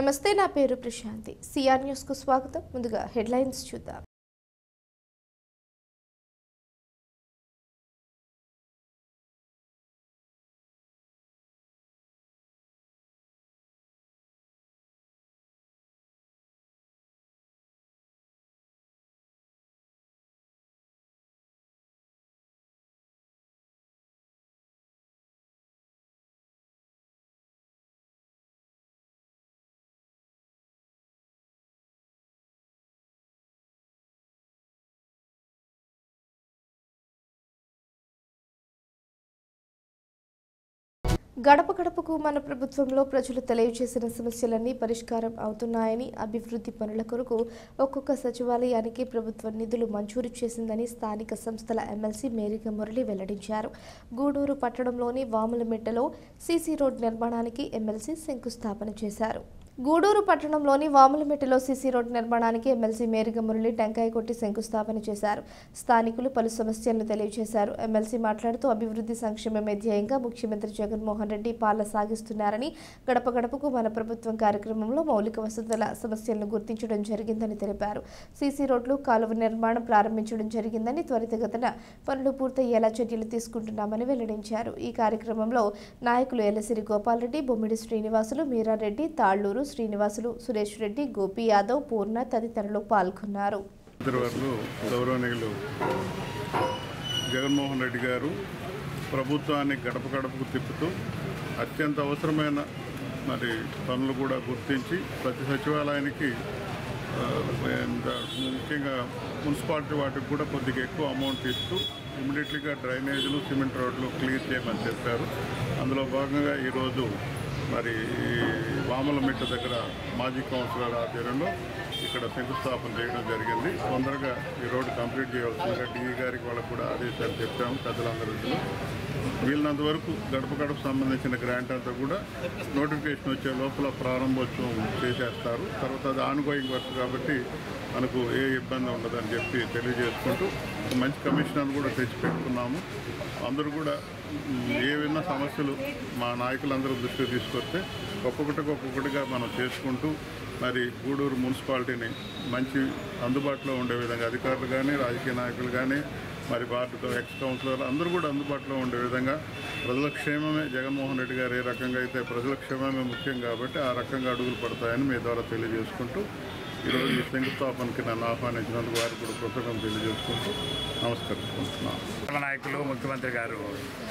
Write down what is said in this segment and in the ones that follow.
నమస్తే, నా పేరు ప్రశాంతి. సిఆర్ న్యూస్ కు స్వాగతం. ముందుగా హెడ్లైన్స్ చూద్దాం. గడప గడపకు మన ప్రభుత్వంలో ప్రజలు తెలియజేసిన సమస్యలన్నీ పరిష్కారం అవుతున్నాయని, అభివృద్ధి పనుల కొరకు ఒక్కొక్క సచివాలయానికి ప్రభుత్వం నిధులు మంజూరు చేసిందని స్థానిక సంస్థల ఎమ్మెల్సీ మేరిగ మురళి వెల్లడించారు. గూడూరు పట్టణంలోని వాములమిట్టలో సీసీ రోడ్ నిర్మాణానికి ఎమ్మెల్సీ శంకుస్థాపన చేశారు. గూడూరు పట్టణంలోని వాములమిట్టలో సీసీ రోడ్ నిర్మాణానికి ఎమ్మెల్సీ మేరిగ మురళి టెంకాయ కొట్టి శంకుస్థాపన చేశారు. స్థానికులు పలు సమస్యలను తెలియజేశారు. ఎమ్మెల్సీ మాట్లాడుతూ అభివృద్ధి సంక్షేమమే ధ్యేయంగా ముఖ్యమంత్రి జగన్మోహన్ రెడ్డి పాలన సాగిస్తున్నారని, గడప గడపకు మన ప్రభుత్వం కార్యక్రమంలో మౌలిక వసతుల సమస్యలను గుర్తించడం జరిగిందని తెలిపారు. సీసీ రోడ్లు, కాలువ నిర్మాణం ప్రారంభించడం జరిగిందని, త్వరితగతిన పనులు పూర్తయ్యేలా చర్యలు తీసుకుంటున్నామని వెల్లడించారు. ఈ కార్యక్రమంలో నాయకులు ఎల్లసిరి గోపాలరెడ్డి, బొమ్మిడి శ్రీనివాసులు, మీరారెడ్డి, తాళ్లూరు శ్రీనివాసులు, సురేష్ రెడ్డి, గోపి యాదవ్, పూర్ణ తదితరులు పాల్గొన్నారు. గౌరవనీయులు జగన్మోహన్ రెడ్డి గారు ప్రభుత్వాన్ని గడప గడపకు తిప్పుతూ అత్యంత అవసరమైన పనులు కూడా గుర్తించి ప్రతి సచివాలయానికి ముఖ్యంగా మున్సిపాలిటీ వాటికి కూడా కొద్దిగా ఎక్కువ అమౌంట్ ఇస్తూ ఇమ్మీడియట్లీగా డ్రైనేజీలు, సిమెంట్ రోడ్లు క్లియర్ చేయమని చెప్పారు. అందులో భాగంగా ఈరోజు వాములమిట్ట దగ్గర మాజీ కౌన్సిలర్ ఆధ్వర్యంలో ఇక్కడ శంకుస్థాపన చేయడం జరిగింది. తొందరగా ఈ రోడ్డు కంప్లీట్ చేయవలసిందిగా డిఈ గారికి వాళ్ళకు కూడా ఆదేశాలు చెప్పాము. పెద్దలందరూ వీళ్ళంత వరకు గడప గడప సంబంధించిన గ్రాంట్ అంతా కూడా నోటిఫికేషన్ వచ్చే లోపల ప్రారంభోత్సవం చేసేస్తారు. తర్వాత అది ఆన్గోయింగ్ వర్క్ కాబట్టి మనకు ఏ ఇబ్బంది ఉండదని చెప్పి తెలియజేసుకుంటూ మంచి కమిషనర్ కూడా తెచ్చిపెట్టుకున్నాము. అందరూ కూడా ఏవైనా సమస్యలు మా నాయకులందరూ దృష్టికి తీసుకొస్తే ఒక్కొక్కటిగా మనం చేసుకుంటూ గూడూరు మున్సిపాలిటీని మంచి అందుబాటులో ఉండే విధంగా అధికారులు కానీ, రాజకీయ నాయకులు కానీ, వార్డుతో ఎక్స్ కౌన్సిలర్లు అందరూ కూడా అందుబాటులో ఉండే విధంగా ప్రజల క్షేమమే జగన్మోహన్ రెడ్డి గారు ఏ రకంగా అయితే ప్రజల క్షేమమే ముఖ్యం కాబట్టి ఆ రకంగా అడుగులు పడతాయని మీ ద్వారా తెలియజేసుకుంటూ ఈరోజు ఈ శంకుస్థాపనకి నన్ను ఆహ్వానించినందుకు వారికి కూడా కృతజ్ఞతలు తెలియజేసుకుంటూ నమస్కరిస్తున్నాను. నాయకులు ముఖ్యమంత్రి గారు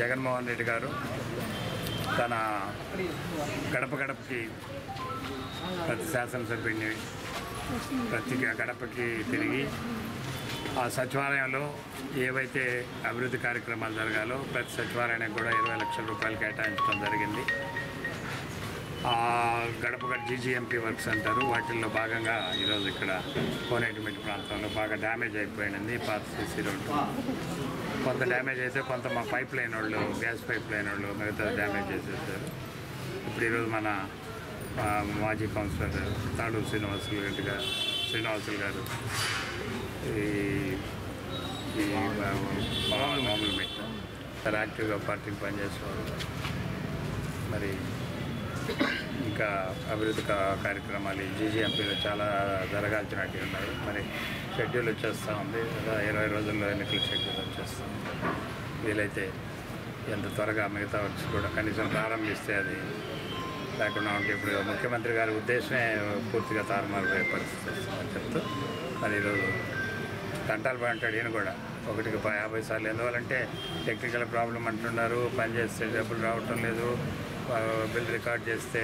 జగన్మోహన్ రెడ్డి గారు తన గడప గడపకి ప్రతి శాసనసభ్యుడిని ప్రతి గడపకి తిరిగి ఆ సచివాలయంలో ఏవైతే అభివృద్ధి కార్యక్రమాలు జరగాలో ప్రతి సచివాలయానికి కూడా 20 లక్షల రూపాయలు కేటాయించడం జరిగింది. ఆ గడప జీజీఎంపీ వర్క్స్ అంటారు. వాటిల్లో భాగంగా ఈరోజు ఇక్కడ కోనేటిమిట్టి ప్రాంతంలో బాగా డ్యామేజ్ అయిపోయింది పాత సీసీ రోడ్డు. కొంత డ్యామేజ్ అయితే కొంత మా పైప్ లైన్ వాళ్ళు, గ్యాస్ పైప్ లైన్ వాళ్ళు మిగతా డ్యామేజ్ చేసేసారు. ఇప్పుడు ఈరోజు మన మాజీ కౌన్సిలర్ తాళూరు శ్రీనివాసులు గారు ఈ మామూలు మెట్టు చాలా యాక్టివ్గా పార్టీకి పనిచేసేవారు. ఇంకా అభివృద్ధి కార్యక్రమాలు జీజీఎంపీలో చాలా జరగాల్సినట్టు ఉన్నారు. షెడ్యూల్ వచ్చేస్తూ ఉంది. 20 రోజుల్లో ఎన్నికల షెడ్యూల్ వచ్చేస్తుంది. వీలైతే ఎంత త్వరగా మిగతా వర్క్స్ కూడా కనీసం ప్రారంభిస్తే అది లేకుండా ఉంటే ఇప్పుడు ముఖ్యమంత్రి గారి ఉద్దేశమే పూర్తిగా తారుమారు పరిస్థితి వస్తుందని చెప్తూ ఈరోజు గంటలు అంటాడు. ఈయన కూడా 1కి 50 సార్లు. ఎందువల్లంటే టెక్నికల్ ప్రాబ్లం అంటున్నారు, పనిచేస్తే డబ్బులు రావటం లేదు, బిల్ రికార్డ్ చేస్తే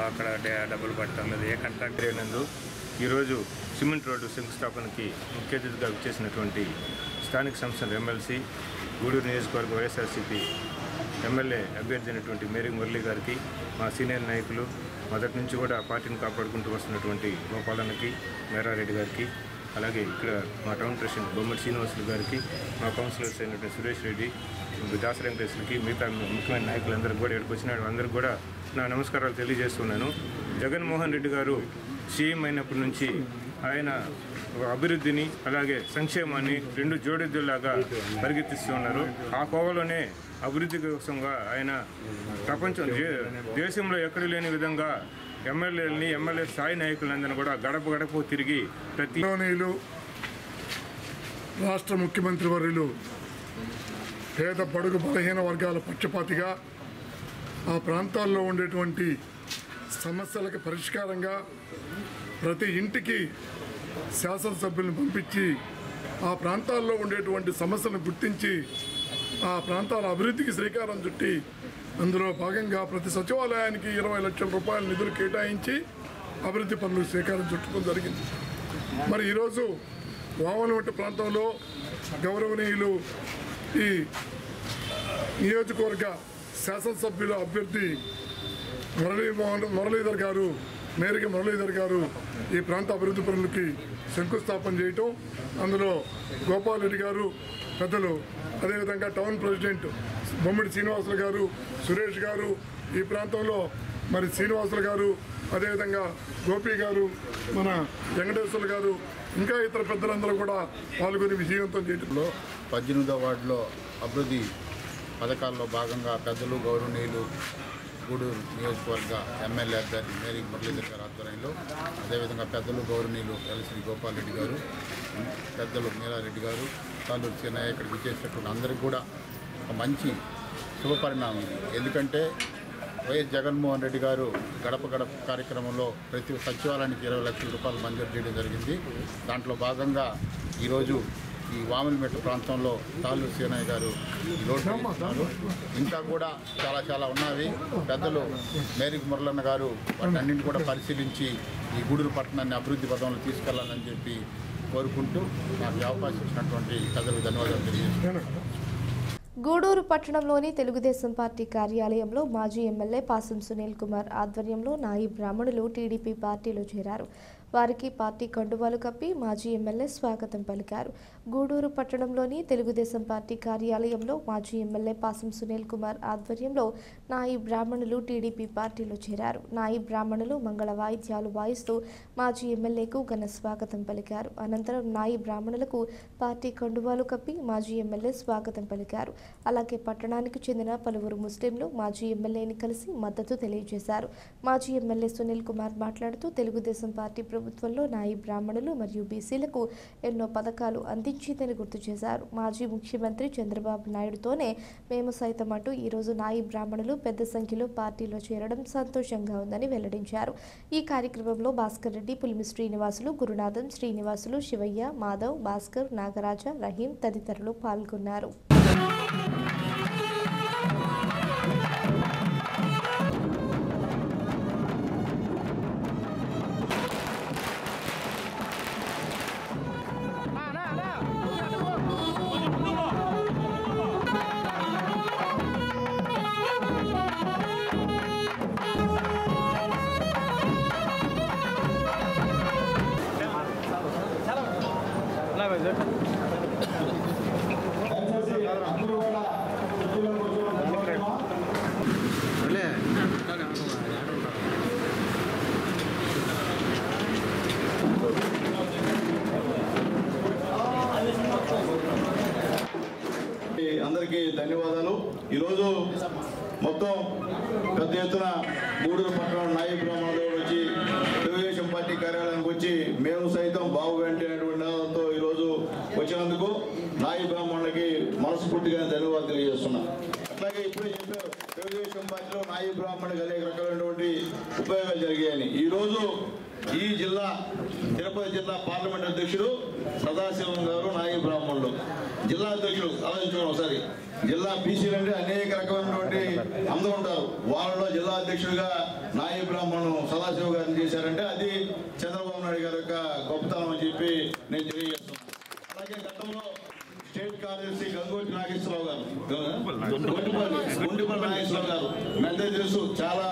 అక్కడ డబ్బులు పట్టడం లేదు. ఏ కాంట్రాక్టర్ అయినందు ఈరోజు సిమెంట్ రోడ్డు శంకుస్థాపనకి ముఖ్య అతిథిగా వచ్చేసినటువంటి స్థానిక సంస్థల ఎమ్మెల్సీ, గూడూరు నియోజకవర్గ వైఎస్ఆర్సీపీ ఎమ్మెల్యే అభ్యర్థి అయినటువంటి మేరీ మురళి గారికి, మా సీనియర్ నాయకులు మొదటి నుంచి కూడా పార్టీని కాపాడుకుంటూ వస్తున్నటువంటి గోపాలన్నకి, మేరారెడ్డి గారికి, అలాగే ఇక్కడ మా టౌన్ ప్రెసిడెంట్ బొమ్మిడి శ్రీనివాసులు గారికి, మా కౌన్సిలర్స్ అయినటువంటి సురేష్ రెడ్డి, దాస వెంకటేశ్వరికి, మిగతా ముఖ్యమైన నాయకులందరికీ కూడా ఇక్కడికి వచ్చిన అందరికీ కూడా నా నమస్కారాలు తెలియజేస్తున్నాను. జగన్మోహన్ రెడ్డి గారు సీఎం అయినప్పటి నుంచి ఆయన అభివృద్ధిని అలాగే సంక్షేమాన్ని రెండు జోడెద్దులాగా పరిగెత్తిస్తూ ఉన్నారు. ఆ కోవలోనే అభివృద్ధి కోసంగా ఆయన దేశంలో ఎక్కడ లేని విధంగా ఎమ్మెల్యేలని ఎమ్మెల్యే స్థాయి నాయకులందరినీ కూడా గడప గడప తిరిగి ప్రతి రాష్ట్ర ముఖ్యమంత్రి వర్యులు పేద బడుగు బలహీన వర్గాల పక్షపాతిగా ఆ ప్రాంతాల్లో ఉండేటువంటి సమస్యలకు పరిష్కారంగా ప్రతి ఇంటికి శాసనసభ్యులను పంపించి ఆ ప్రాంతాల్లో ఉండేటువంటి సమస్యలను గుర్తించి ఆ ప్రాంతాల అభివృద్ధికి శ్రీకారం చుట్టి అందులో భాగంగా ప్రతి సచివాలయానికి 20 లక్షల రూపాయల నిధులు కేటాయించి అభివృద్ధి పనులు శ్రీకారం చుట్టడం జరిగింది. మరి ఈరోజు వామనవెట్ట ప్రాంతంలో గౌరవనీయులు ఈ నియోజకవర్గ శాసనసభ్యుల అభ్యర్థి మురళీధర్ గారు మేరకు మురళీధర్ గారు ఈ ప్రాంత అభివృద్ధి పనులకి శంకుస్థాపన చేయటం, అందులో గోపాల్ రెడ్డి గారు పెద్దలు, అదేవిధంగా టౌన్ ప్రెసిడెంట్ బొమ్మిడి శ్రీనివాసులు గారు, సురేష్ గారు, ఈ ప్రాంతంలో మరి శ్రీనివాసులు గారు, అదేవిధంగా గోపి గారు, మన వెంకటేశ్వర్లు గారు, ఇంకా ఇతర పెద్దలందరూ కూడా పాల్గొని విజయవంతం చేయడంలో 18వ వార్డులో అభివృద్ధి పథకాల్లో భాగంగా పెద్దలు గౌరవనీయులు గూడూరు నియోజకవర్గ ఎమ్మెల్యే అభ్యర్థి మేరీ మురళీధర్ గారి ఆధ్వర్యంలో, అదేవిధంగా పెద్దలు గౌరవనీయులు ఎల్శ్రీ గోపాల్ రెడ్డి గారు, పెద్దలు మీరారెడ్డి గారు, తాలూరు సీనయ్య ఇక్కడికి వచ్చేసినటువంటి అందరికీ కూడా ఒక మంచి శుభపరిణామం ఇది. ఎందుకంటే వైఎస్ జగన్మోహన్ రెడ్డి గారు గడప గడప కార్యక్రమంలో ప్రతి సచివాలయానికి 20 లక్షల రూపాయలు మంజూరు చేయడం జరిగింది. దాంట్లో భాగంగా ఈరోజు ఈ వామనమెట్ట ప్రాంతంలో తాలూరు సీనయ్య గారు ఈ రోడ్డు వేస్తున్నారు. ఇంకా కూడా చాలా ఉన్నవి. పెద్దలు మేరీ మురళన్న గారు వాటన్నింటినీ కూడా పరిశీలించి ఈ గూడూరు పట్టణాన్ని అభివృద్ధి పథంలో తీసుకెళ్లాలని చెప్పి కోరుకుంటూ నాకు అవకాశం ఇచ్చినటువంటి పెద్దలకు ధన్యవాదాలు తెలియజేస్తున్నాను. గూడూరు పట్టణంలోని తెలుగుదేశం పార్టీ కార్యాలయంలో మాజీ ఎమ్మెల్యే పాసం సునీల్ కుమార్ ఆధ్వర్యంలో నాయి బ్రాహ్మణులు టీడీపీ పార్టీలో చేరారు. వారికి పార్టీ కండువాలు కప్పి మాజీ ఎమ్మెల్యే స్వాగతం పలికారు. గూడూరు పట్టణంలోని తెలుగుదేశం పార్టీ కార్యాలయంలో మాజీ ఎమ్మెల్యే పాసం సునీల్ కుమార్ ఆధ్వర్యంలో నాయి బ్రాహ్మణులు టీడీపీ పార్టీలో చేరారు. నాయి బ్రాహ్మణులు మంగళ వాయిద్యాలు వాయిస్తూ మాజీ ఎమ్మెల్యేకు ఘన స్వాగతం పలికారు. అనంతరం నాయి బ్రాహ్మణులకు పార్టీ కండువాలు కప్పి మాజీ ఎమ్మెల్యే స్వాగతం పలికారు. అలాగే పట్టణానికి చెందిన పలువురు ముస్లింలు మాజీ ఎమ్మెల్యేని కలిసి మద్దతు తెలియజేశారు. మాజీ ఎమ్మెల్యే సునీల్ కుమార్ మాట్లాడుతూ తెలుగుదేశం పార్టీ ప్రభుత్వంలో నాయి బ్రాహ్మణులు మరియు బీసీలకు ఎన్నో పథకాలు అందించిందని గుర్తు చేశారు. మాజీ ముఖ్యమంత్రి చంద్రబాబు నాయుడుతోనే మేము సైతం అంటూ ఈరోజు నాయి బ్రాహ్మణులు పెద్ద సంఖ్యలో పార్టీలో చేరడం సంతోషంగా ఉందని వెల్లడించారు. ఈ కార్యక్రమంలో భాస్కర్ రెడ్డి, పులిమి శ్రీనివాసులు, గురునాథం శ్రీనివాసులు, శివయ్య, మాధవ్, భాస్కర్, నాగరాజ, రహీం తదితరులు పాల్గొన్నారు. అందరికీ ధన్యవాదాలు. ఈరోజు మొత్తం పెద్ద ఎత్తున గూడూరు పట్టణం నాయి బ్రాహ్మణులు వచ్చి తెలుగుదేశం పార్టీ కార్యాలయానికి వచ్చి మేము సైతం బాగుగంటేటువంటి నినాదంతో ఈరోజు వచ్చినందుకు నాయి బ్రాహ్మణులకి మనస్ఫూర్తిగా ధన్యవాదాలు తెలియజేస్తున్నాం. అట్లాగే ఇప్పుడే చెప్పారు తెలుగుదేశం పార్టీలో నాయి బ్రాహ్మణులకు అనేక రకాలైనటువంటి ఉపయోగాలు జరిగాయని. ఈరోజు ఈ జిల్లా తిరుపతి జిల్లా పార్లమెంట్ అధ్యక్షుడు సదాశివం గారు నాయి బ్రాహ్మణులు, జిల్లా అధ్యక్షుడు ఆలోచించుకోండి ఒకసారి. జిల్లా బీసీలు అంటే అనేక రకమైనటువంటి అందరూ ఉంటారు. వాళ్ళలో జిల్లా అధ్యక్షుడిగా నాయి బ్రాహ్మణులు సదాశివ గారిని చేశారంటే అది చంద్రబాబు నాయుడు గారి యొక్క గొప్పతనం అని చెప్పి నేను తెలియజేస్తున్నాను. అలాగే గతంలో స్టేట్ కార్యదర్శి గంగోటి నాగేశ్వరరావు గారు, గుండిపల్లి నాగేశ్వరరావు గారు మెందే తెలుసు, చాలా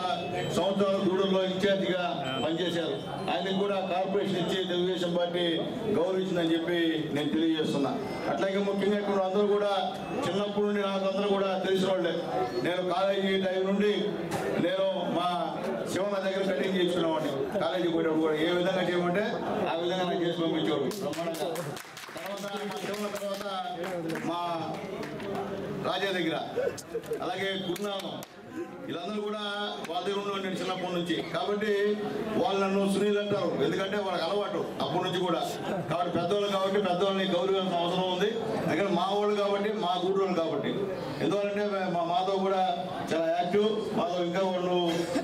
సంవత్సరాలు గూడూరులో ఇన్ఛార్జిగా పనిచేశారు. ఆయనకు కూడా కార్పొరేషన్ ఇచ్చి తెలుగుదేశం పార్టీ గౌరవించిందని చెప్పి నేను తెలియజేస్తున్నా. అట్లాగే ముఖ్యంగా ఇక్కడ అందరూ కూడా చిన్నప్పటి నుండి నాకు అందరూ కూడా తెలిసిన వాళ్ళే. నేను కాలేజీ టైం నుండి నేను మా శివన్న దగ్గర కటింగ్ చేసుకునేవాడిని. కాలేజీ పోయేటప్పుడు కూడా ఏ విధంగా చేయమంటే ఆ విధంగా నాకు చేసి పంపించేవాడు బ్రహ్మాండంగా. తర్వాత మా రాజా దగ్గర, అలాగే గురునాథం వీళ్ళందరూ కూడా వాళ్ళ దగ్గర ఉన్నాను చిన్నప్పటి నుంచి. కాబట్టి వాళ్ళు నన్ను సునీల్ అంటారు, ఎందుకంటే వాళ్ళకి అలవాటు అప్పటి నుంచి కూడా. కాబట్టి పెద్దవాళ్ళు కాబట్టి పెద్దవాళ్ళని గౌరవించాల్సిన అవసరం ఉంది. ఇక్కడ మా వాళ్ళు కాబట్టి మా గూడూరు కాబట్టి, ఎందుకంటే మాతో కూడా చాలా యాక్టివ్. మాతో ఇంకా వాళ్ళు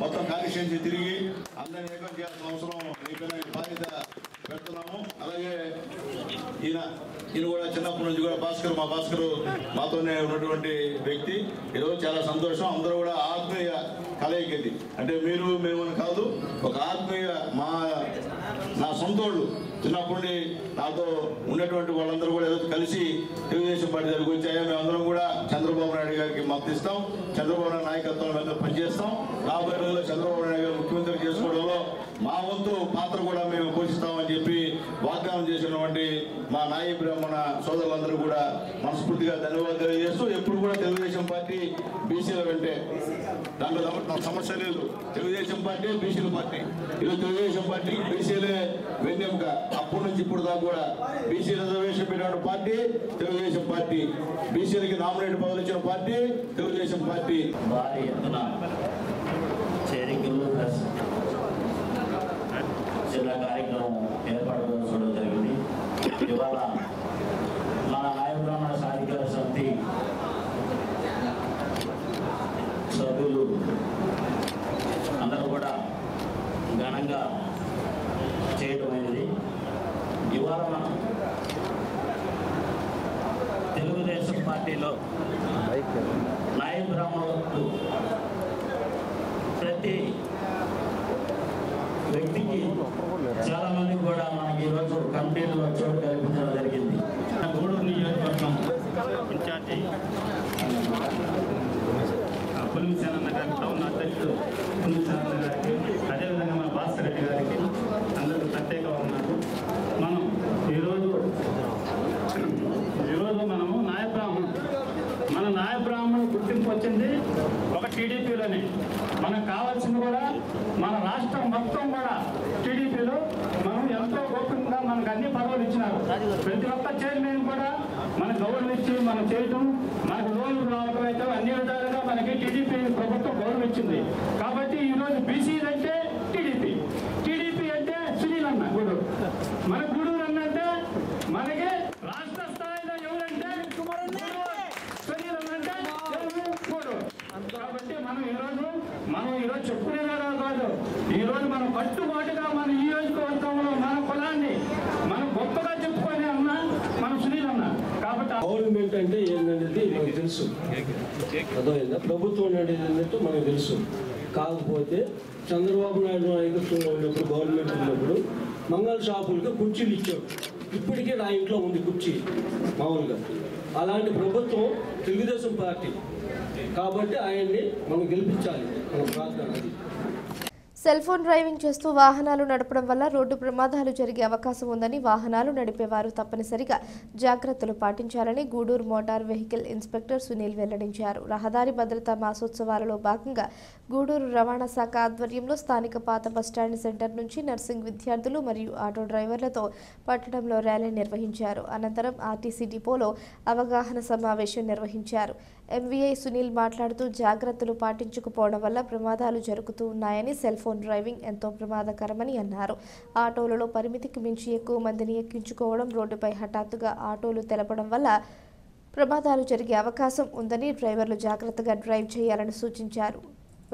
మొత్తం కాన్స్టిట్యుయెన్సీ తిరిగి అందరినీ ఏకం చేయాల్సిన అవసరం మీపైన బాధ్యత పెడుతున్నాము. అలాగే ఈయన కూడా చిన్నప్పటి నుంచి కూడా మా భాస్కర్ మాతోనే ఉన్నటువంటి వ్యక్తి. ఈరోజు చాలా సంతోషం. అందరూ కూడా ఆత్మీయ కలయికది, అంటే మీరు మేము కాదు, ఒక ఆత్మీయ నా సొంతోళ్ళు చిన్నప్పటి నాతో ఉన్నటువంటి వాళ్ళందరూ కూడా ఏదో కలిసి తెలుగుదేశం పార్టీ దగ్గరికి వచ్చాయో మేమందరం కూడా చంద్రబాబు నాయుడు గారికి మద్దతు ఇస్తాం. చంద్రబాబు నాయుడు నాయకత్వం మీద పనిచేస్తాం. రాబోయే రోజుల్లో చంద్రబాబు నాయుడు గారు ముఖ్యమంత్రి చేసుకోవడంలో మా వంతు పాత్ర కూడా మేము పోషిస్తామని చెప్పి వాగ్దానం చేసినటువంటి మా నాయి బ్రాహ్మణ సోదరులందరూ కూడా మనస్ఫూర్తిగా ధన్యవాదాలు తెలియజేస్తూ, ఎప్పుడు కూడా తెలుగుదేశం పార్టీ బీసీల వెంటే, దాంట్లో సమస్య లేదు. తెలుగుదేశం పార్టీ బీసీల పార్టీ. ఈరోజు తెలుగుదేశం పార్టీ బీసీలే వెన్నెముక. అప్పటి నుంచి ఇప్పుడు దాకా కూడా బీసీ రిజర్వేషన్ పెట్టిన పార్టీ తెలుగుదేశం పార్టీ. బీసీలకి నామినేట్ పదవులు ఇచ్చిన పార్టీ తెలుగుదేశం పార్టీ. భారీ ఎత్తున చేరికలు ప్లస్ జిల్లా కార్యక్రమం ఏర్పాటు చేసుకోవడం జరిగింది. ఇవాళ మన నాయ బ్రాహ్మణ సాధికార సమితి సభ్యులు అందరూ కూడా ఘనంగా చేయటమైనది. ఇవాళ మనం తెలుగుదేశం పార్టీలో నాయ బ్రాహ్మణులకు ప్రతి వ్యక్తికి చాలా మంది కూడా మనకి ఈరోజు కమిటీలో చోటు కల్పించడం జరిగింది. గూడూరు నియోజకవర్గం ఇన్ఛార్జి పులిమిసేనన్న గారికి, టౌన్ అధ్యక్షుడు పులిమిసేనన్న గారికి, అదేవిధంగా మన భాస్కర్ రెడ్డి గారికి అందరూ ప్రత్యేక ఉన్నారు. మనం ఈరోజు మనము మన నాయ బ్రాహ్మణులు గుర్తింపు వచ్చింది ఒక టీడీపీలోనే. మనకు కావాల్సింది కూడా మన రాష్ట్రం మొత్తం కూడా టీడీపీలో మనం ఎంతో గోప్యంగా మనకు అన్ని పదవులు ఇచ్చినారు. ప్రతి ఒక్క చైర్మన్ కూడా మన గౌరవం ఇచ్చి మనం చేయటం, మనకు లోన్లు రావడం అయితే అన్ని విధాలుగా మనకి టీడీపీ ప్రభుత్వం గౌరవం ఇచ్చింది. కాబట్టి ఈరోజు బీసీలు అంటే టీడీపీ అంటే సునీల్ అన్న గూడూరు, మన గూడూరు అన్నంటే మనకి రాష్ట్ర స్థాయిలో ఎవరంటే సునీల్ అన్నంటే గూడూరు. కాబట్టి మనం ఈరోజు చెప్పుకునేవారు కాదు, ఈరోజు మనం కట్టుబాటుగా మన నియోజకవర్గంలో మన కులాన్ని మనం గొప్పగా చెప్పుకొని అన్నా మన సునీల్ అన్న. కాబట్టి గవర్నమెంట్ అంటే ఏంటనేది మనకు తెలుసు, అర్థమైందా? ప్రభుత్వం అనేది ఏంటంటే మనకు తెలుసు. కాకపోతే చంద్రబాబు నాయుడు నాయకత్వంలో ఉన్నప్పుడు, గవర్నమెంట్ ఉన్నప్పుడు మంగళ షాపులకు కుర్చీలు ఇచ్చాడు. ఇప్పటికే నా ఇంట్లో ఉంది కుర్చీ మామూలుగా. అలాంటి ప్రభుత్వం తెలుగుదేశం పార్టీ కాబట్టి ఆయన్ని మనం గెలిపించాలి, మన ప్రార్థన. సెల్ ఫోన్ డ్రైవింగ్ చేస్తూ వాహనాలు నడపడం వల్ల రోడ్డు ప్రమాదాలు జరిగే అవకాశం ఉందని వాహనాలు నడిపేవారు తప్పనిసరిగా జాగ్రత్తలు పాటించాలని Gudur motor vehicle inspector Sunil వెల్లడించారు. రహదారి భద్రతా మాసోత్సవాలలో భాగంగా గూడూరు రవాణా శాఖ ఆధ్వర్యంలో స్థానిక పాత బస్టాండ్ సెంటర్ నుంచి నర్సింగ్ విద్యార్థులు మరియు ఆటో డ్రైవర్లతో పట్టణంలో ర్యాలీ నిర్వహించారు. అనంతరం ఆర్టీసీ డిపోలో అవగాహన సమావేశం నిర్వహించారు. ఎంవీఐ సునీల్ మాట్లాడుతూ జాగ్రత్తలు పాటించకపోవడం వల్ల ప్రమాదాలు జరుగుతూ ఉన్నాయని, సెల్ ఫోన్ డ్రైవింగ్ ఎంతో ప్రమాదకరమని అన్నారు. ఆటోలలో పరిమితికి మించి ఎక్కువ మందిని ఎక్కించుకోవడం, రోడ్డుపై హఠాత్తుగా ఆటోలు తెలపడం వల్ల ప్రమాదాలు జరిగే అవకాశం ఉందని డ్రైవర్లు జాగ్రత్తగా డ్రైవ్ చేయాలని సూచించారు.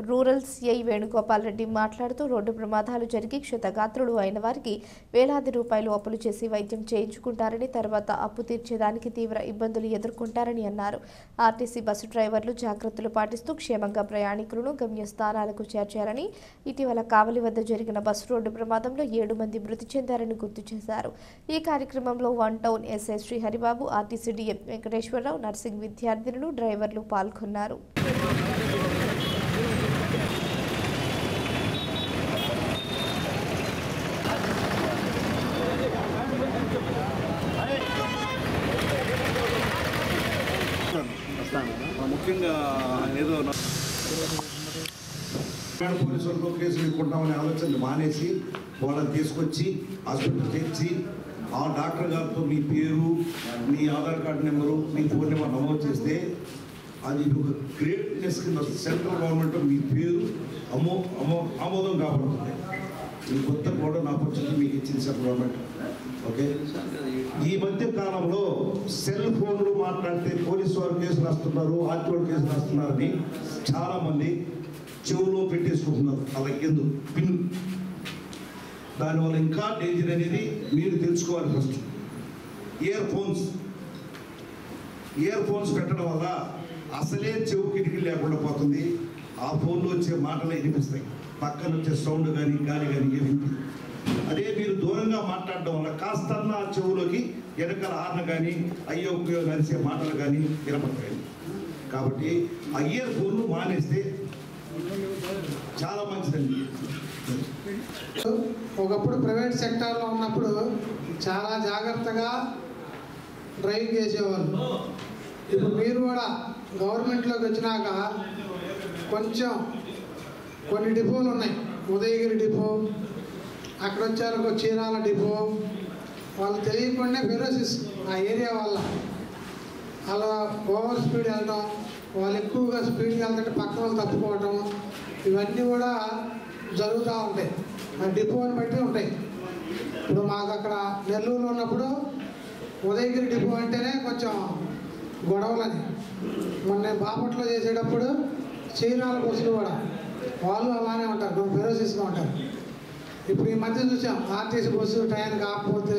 రూరల్ సిఐ వేణుగోపాల్ రెడ్డి మాట్లాడుతూ రోడ్డు ప్రమాదాలు జరిగి క్షతగాత్రులు అయిన వారికి వేలాది రూపాయలు అప్పులు చేసి వైద్యం చేయించుకుంటారని, తర్వాత అప్పు తీర్చేదానికి తీవ్ర ఇబ్బందులు ఎదుర్కొంటారని అన్నారు. ఆర్టీసీ బస్సు డ్రైవర్లు జాగ్రత్తలు పాటిస్తూ క్షేమంగా ప్రయాణికులను గమ్యస్థానాలకు చేర్చారని, ఇటీవల కావలి వద్ద జరిగిన బస్సు రోడ్డు ప్రమాదంలో 7 మంది మృతి చెందారని గుర్తు చేశారు. ఈ కార్యక్రమంలో 1 town SI Shri Haribabu, RTC DM Venkateswararao, nursing విద్యార్థినులు, డ్రైవర్లు పాల్గొన్నారు. ముఖ్యంగా ఏదో పోలీసులతో కేసులు పెట్టుకుంటామనే ఆలోచనలు మానేసి వాళ్ళని తీసుకొచ్చి హాస్పిటల్ చేర్చి ఆ డాక్టర్ గారితో మీ పేరు, మీ ఆధార్ కార్డు నెంబరు, మీ ఫోన్ నెంబర్ నమోదు చేస్తే అది ఒక గ్రేట్నెస్ కింద సెంట్రల్ గవర్నమెంట్ మీ పేరు ఆమోదం కాబడుతుంది. ఈ కొత్త గోల్డెన్ ఆపర్చునిటీ మీకు ఇచ్చింది సెంట్రల్ గవర్నమెంట్. ఓకే, ఈ మధ్య కాలంలో సెల్ ఫోన్లు మాట్లాడితే పోలీసు వారు కేసులు రాస్తున్నారు, ఆర్టీఓ కేసులు రాస్తున్నారని చాలామంది చెవులో పెట్టేసుకుంటున్నారు. అలాగే పిన్, దానివల్ల ఇంకా డేంజర్ అనేది మీరు తెలుసుకోవాలి. ఫస్ట్ ఇయర్ ఫోన్స్ పెట్టడం వల్ల అసలే చెవు కిటికీ లేకుండా పోతుంది. ఆ ఫోన్లో వచ్చే మాటలే వినిపిస్తాయి, పక్కన వచ్చే సౌండ్ కానీ గాలి కానీ ఏమి. అదే మీరు దూరంగా మాట్లాడడం వల్ల కాస్తన్న ఆ చెవులోకి వెనకాల హార్న్ కానీ అయ్యో నరిసే మాటలు కానీ వినపడతాయి. కాబట్టి ఆ ఇయర్ ఫోన్లు మానేస్తే చాలా మంచిదండి. ఒకప్పుడు ప్రైవేట్ సెక్టార్లో ఉన్నప్పుడు చాలా జాగ్రత్తగా డ్రైవింగ్ చేసేవాళ్ళు. ఇప్పుడు మీరు కూడా గవర్నమెంట్లోకి వచ్చినాక కొంచెం కొన్ని డిపోలు ఉన్నాయి. ఉదయగిరి డిపో, అక్కడ వచ్చారు చీరాల డిపో. వాళ్ళు తెలియకుండా ఫెరోసిస్ ఆ ఏరియా వల్ల అలా ఓవర్ స్పీడ్ వెళ్ళడం, వాళ్ళు ఎక్కువగా స్పీడ్కి వెళ్తుంటే పక్కన వాళ్ళు తప్పుకోవటం, ఇవన్నీ కూడా జరుగుతూ ఉంటాయి. ఆ డిపోని బట్టి ఉంటాయి. ఇప్పుడు మాకు అక్కడ నెల్లూరులో ఉన్నప్పుడు ఉదయగిరి డిపో అంటేనే కొంచెం గొడవలని. మొన్న బాపట్లో చేసేటప్పుడు చీరాల బస్సులు కూడా వాళ్ళు అలానే ఉంటారు, కొన్ని ఫెరోసిస్గా ఉంటారు. ఇప్పుడు ఈ మధ్య చూసాం ఆర్టీసీ బస్సు టైంకి కాకపోతే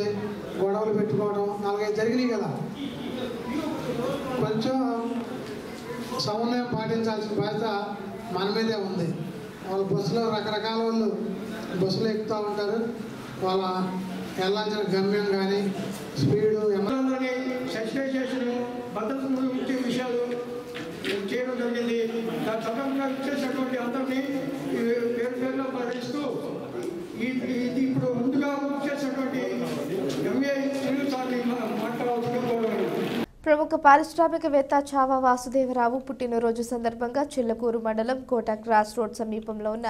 గొడవలు పెట్టుకోవడం 4-5 జరిగినాయి కదా. కొంచెం సమన్వయం పాటించాల్సిన బాధ్యత మన మీదే ఉంది. వాళ్ళ బస్సులో రకరకాల వాళ్ళు బస్సులో ఎక్కుతూ ఉంటారు. వాళ్ళ వెళ్ళాల్సిన గమ్యం కానీ స్పీడు అందరినీ సెన్సిటైజేషన్ భద్రత ముఖ్య విషయాలు చేయడం జరిగింది. దాని సందర్భంగా ఇచ్చేసినటువంటి అందరినీ పేరులో ప్రకటిస్తూ ఇది ఇప్పుడు ముందుగా చేసినటువంటి ఎంఏ సార్ని మాట్లాడాల్సిన ప్రముఖ పారిశ్రామికవేత్త చావా వాసుదేవరావు పుట్టినరోజు సందర్భంగా చిల్లకూరు మండలం కోట క్రాస్ రోడ్ సమీపంలో ఉన్న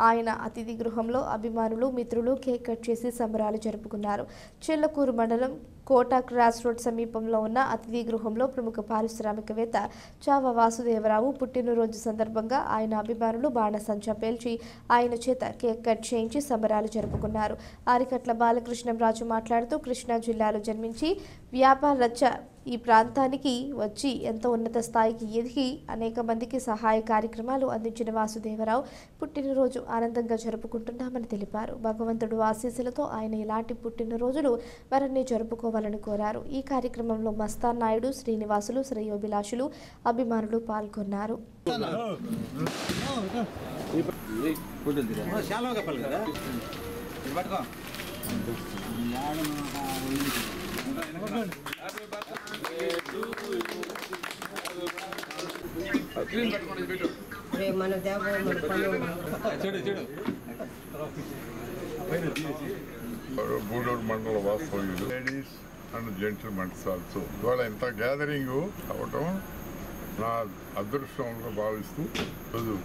ఆయన అతిథి గృహంలో అభిమానులు, మిత్రులు కేక్ కట్ చేసి సంబరాలు జరుపుకున్నారు. చిల్లకూరు మండలం కోట క్రాస్ రోడ్ సమీపంలో ఉన్న అతిథి గృహంలో ప్రముఖ పారిశ్రామికవేత్త చావా వాసుదేవరావు పుట్టినరోజు సందర్భంగా ఆయన అభిమానులు బాణసంచా పేల్చి ఆయన చేత కేక్ కట్ చేయించి సంబరాలు జరుపుకున్నారు. ఆరికట్ల బాలకృష్ణంరాజు మాట్లాడుతూ కృష్ణా జిల్లాలో జన్మించి వ్యాపారచ్చ ఈ ప్రాంతానికి వచ్చి ఎంతో ఉన్నత స్థాయికి ఎదిగి అనేక మందికి సహాయ కార్యక్రమాలు అందించిన వాసుదేవరావు పుట్టినరోజు ఆనందంగా జరుపుకుంటున్నామని తెలిపారు. భగవంతుడు ఆశీస్సులతో ఆయన ఇలాంటి పుట్టినరోజులు మరిన్ని జరుపుకోవాలని కోరారు. ఈ కార్యక్రమంలో మస్తాన్ నాయుడు, శ్రీనివాసులు, శ్రేయోభిలాషులు, అభిమానులు పాల్గొన్నారు. గూడూరు మండల వాస్తవ్యులు, లేడీస్ అండ్ జెంటిల్మెన్స్ ఆల్సో ఇవాళ ఇంత గ్యాదరింగ్ అవటం నా అదృష్టంగా భావిస్తూ రోజు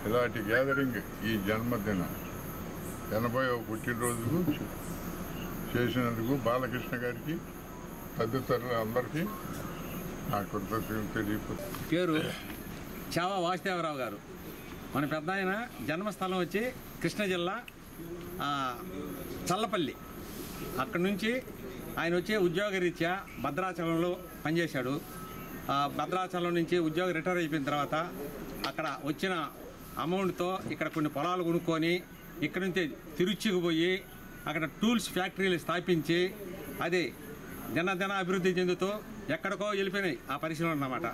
ఇలాంటి గ్యాదరింగ్ ఈ జన్మదిన 80వ పుట్టినరోజుకు చేసినందుకు బాలకృష్ణ గారికి తదితరులు అందరికీ నా కృతజ్ఞతలు తెలియపోతుంది. పేరు చావా వాసుదేవరావు గారు. మన పెద్ద ఆయన జన్మస్థలం వచ్చి కృష్ణా జిల్లా చల్లపల్లి. అక్కడి నుంచి ఆయన వచ్చి ఉద్యోగరీత్యా భద్రాచలంలో పనిచేశాడు. భద్రాచలం నుంచి ఉద్యోగం రిటైర్ అయిపోయిన తర్వాత అక్కడ వచ్చిన అమౌంట్తో ఇక్కడ కొన్ని పొలాలు కొనుక్కొని ఇక్కడ నుంచి తిరుచికి పోయి అక్కడ టూల్స్ ఫ్యాక్టరీలు స్థాపించి అది దినదిన అభివృద్ధి చెందుతూ ఎక్కడికో వెళ్ళిపోయినాయి ఆ పరిశ్రమలు అన్నమాట.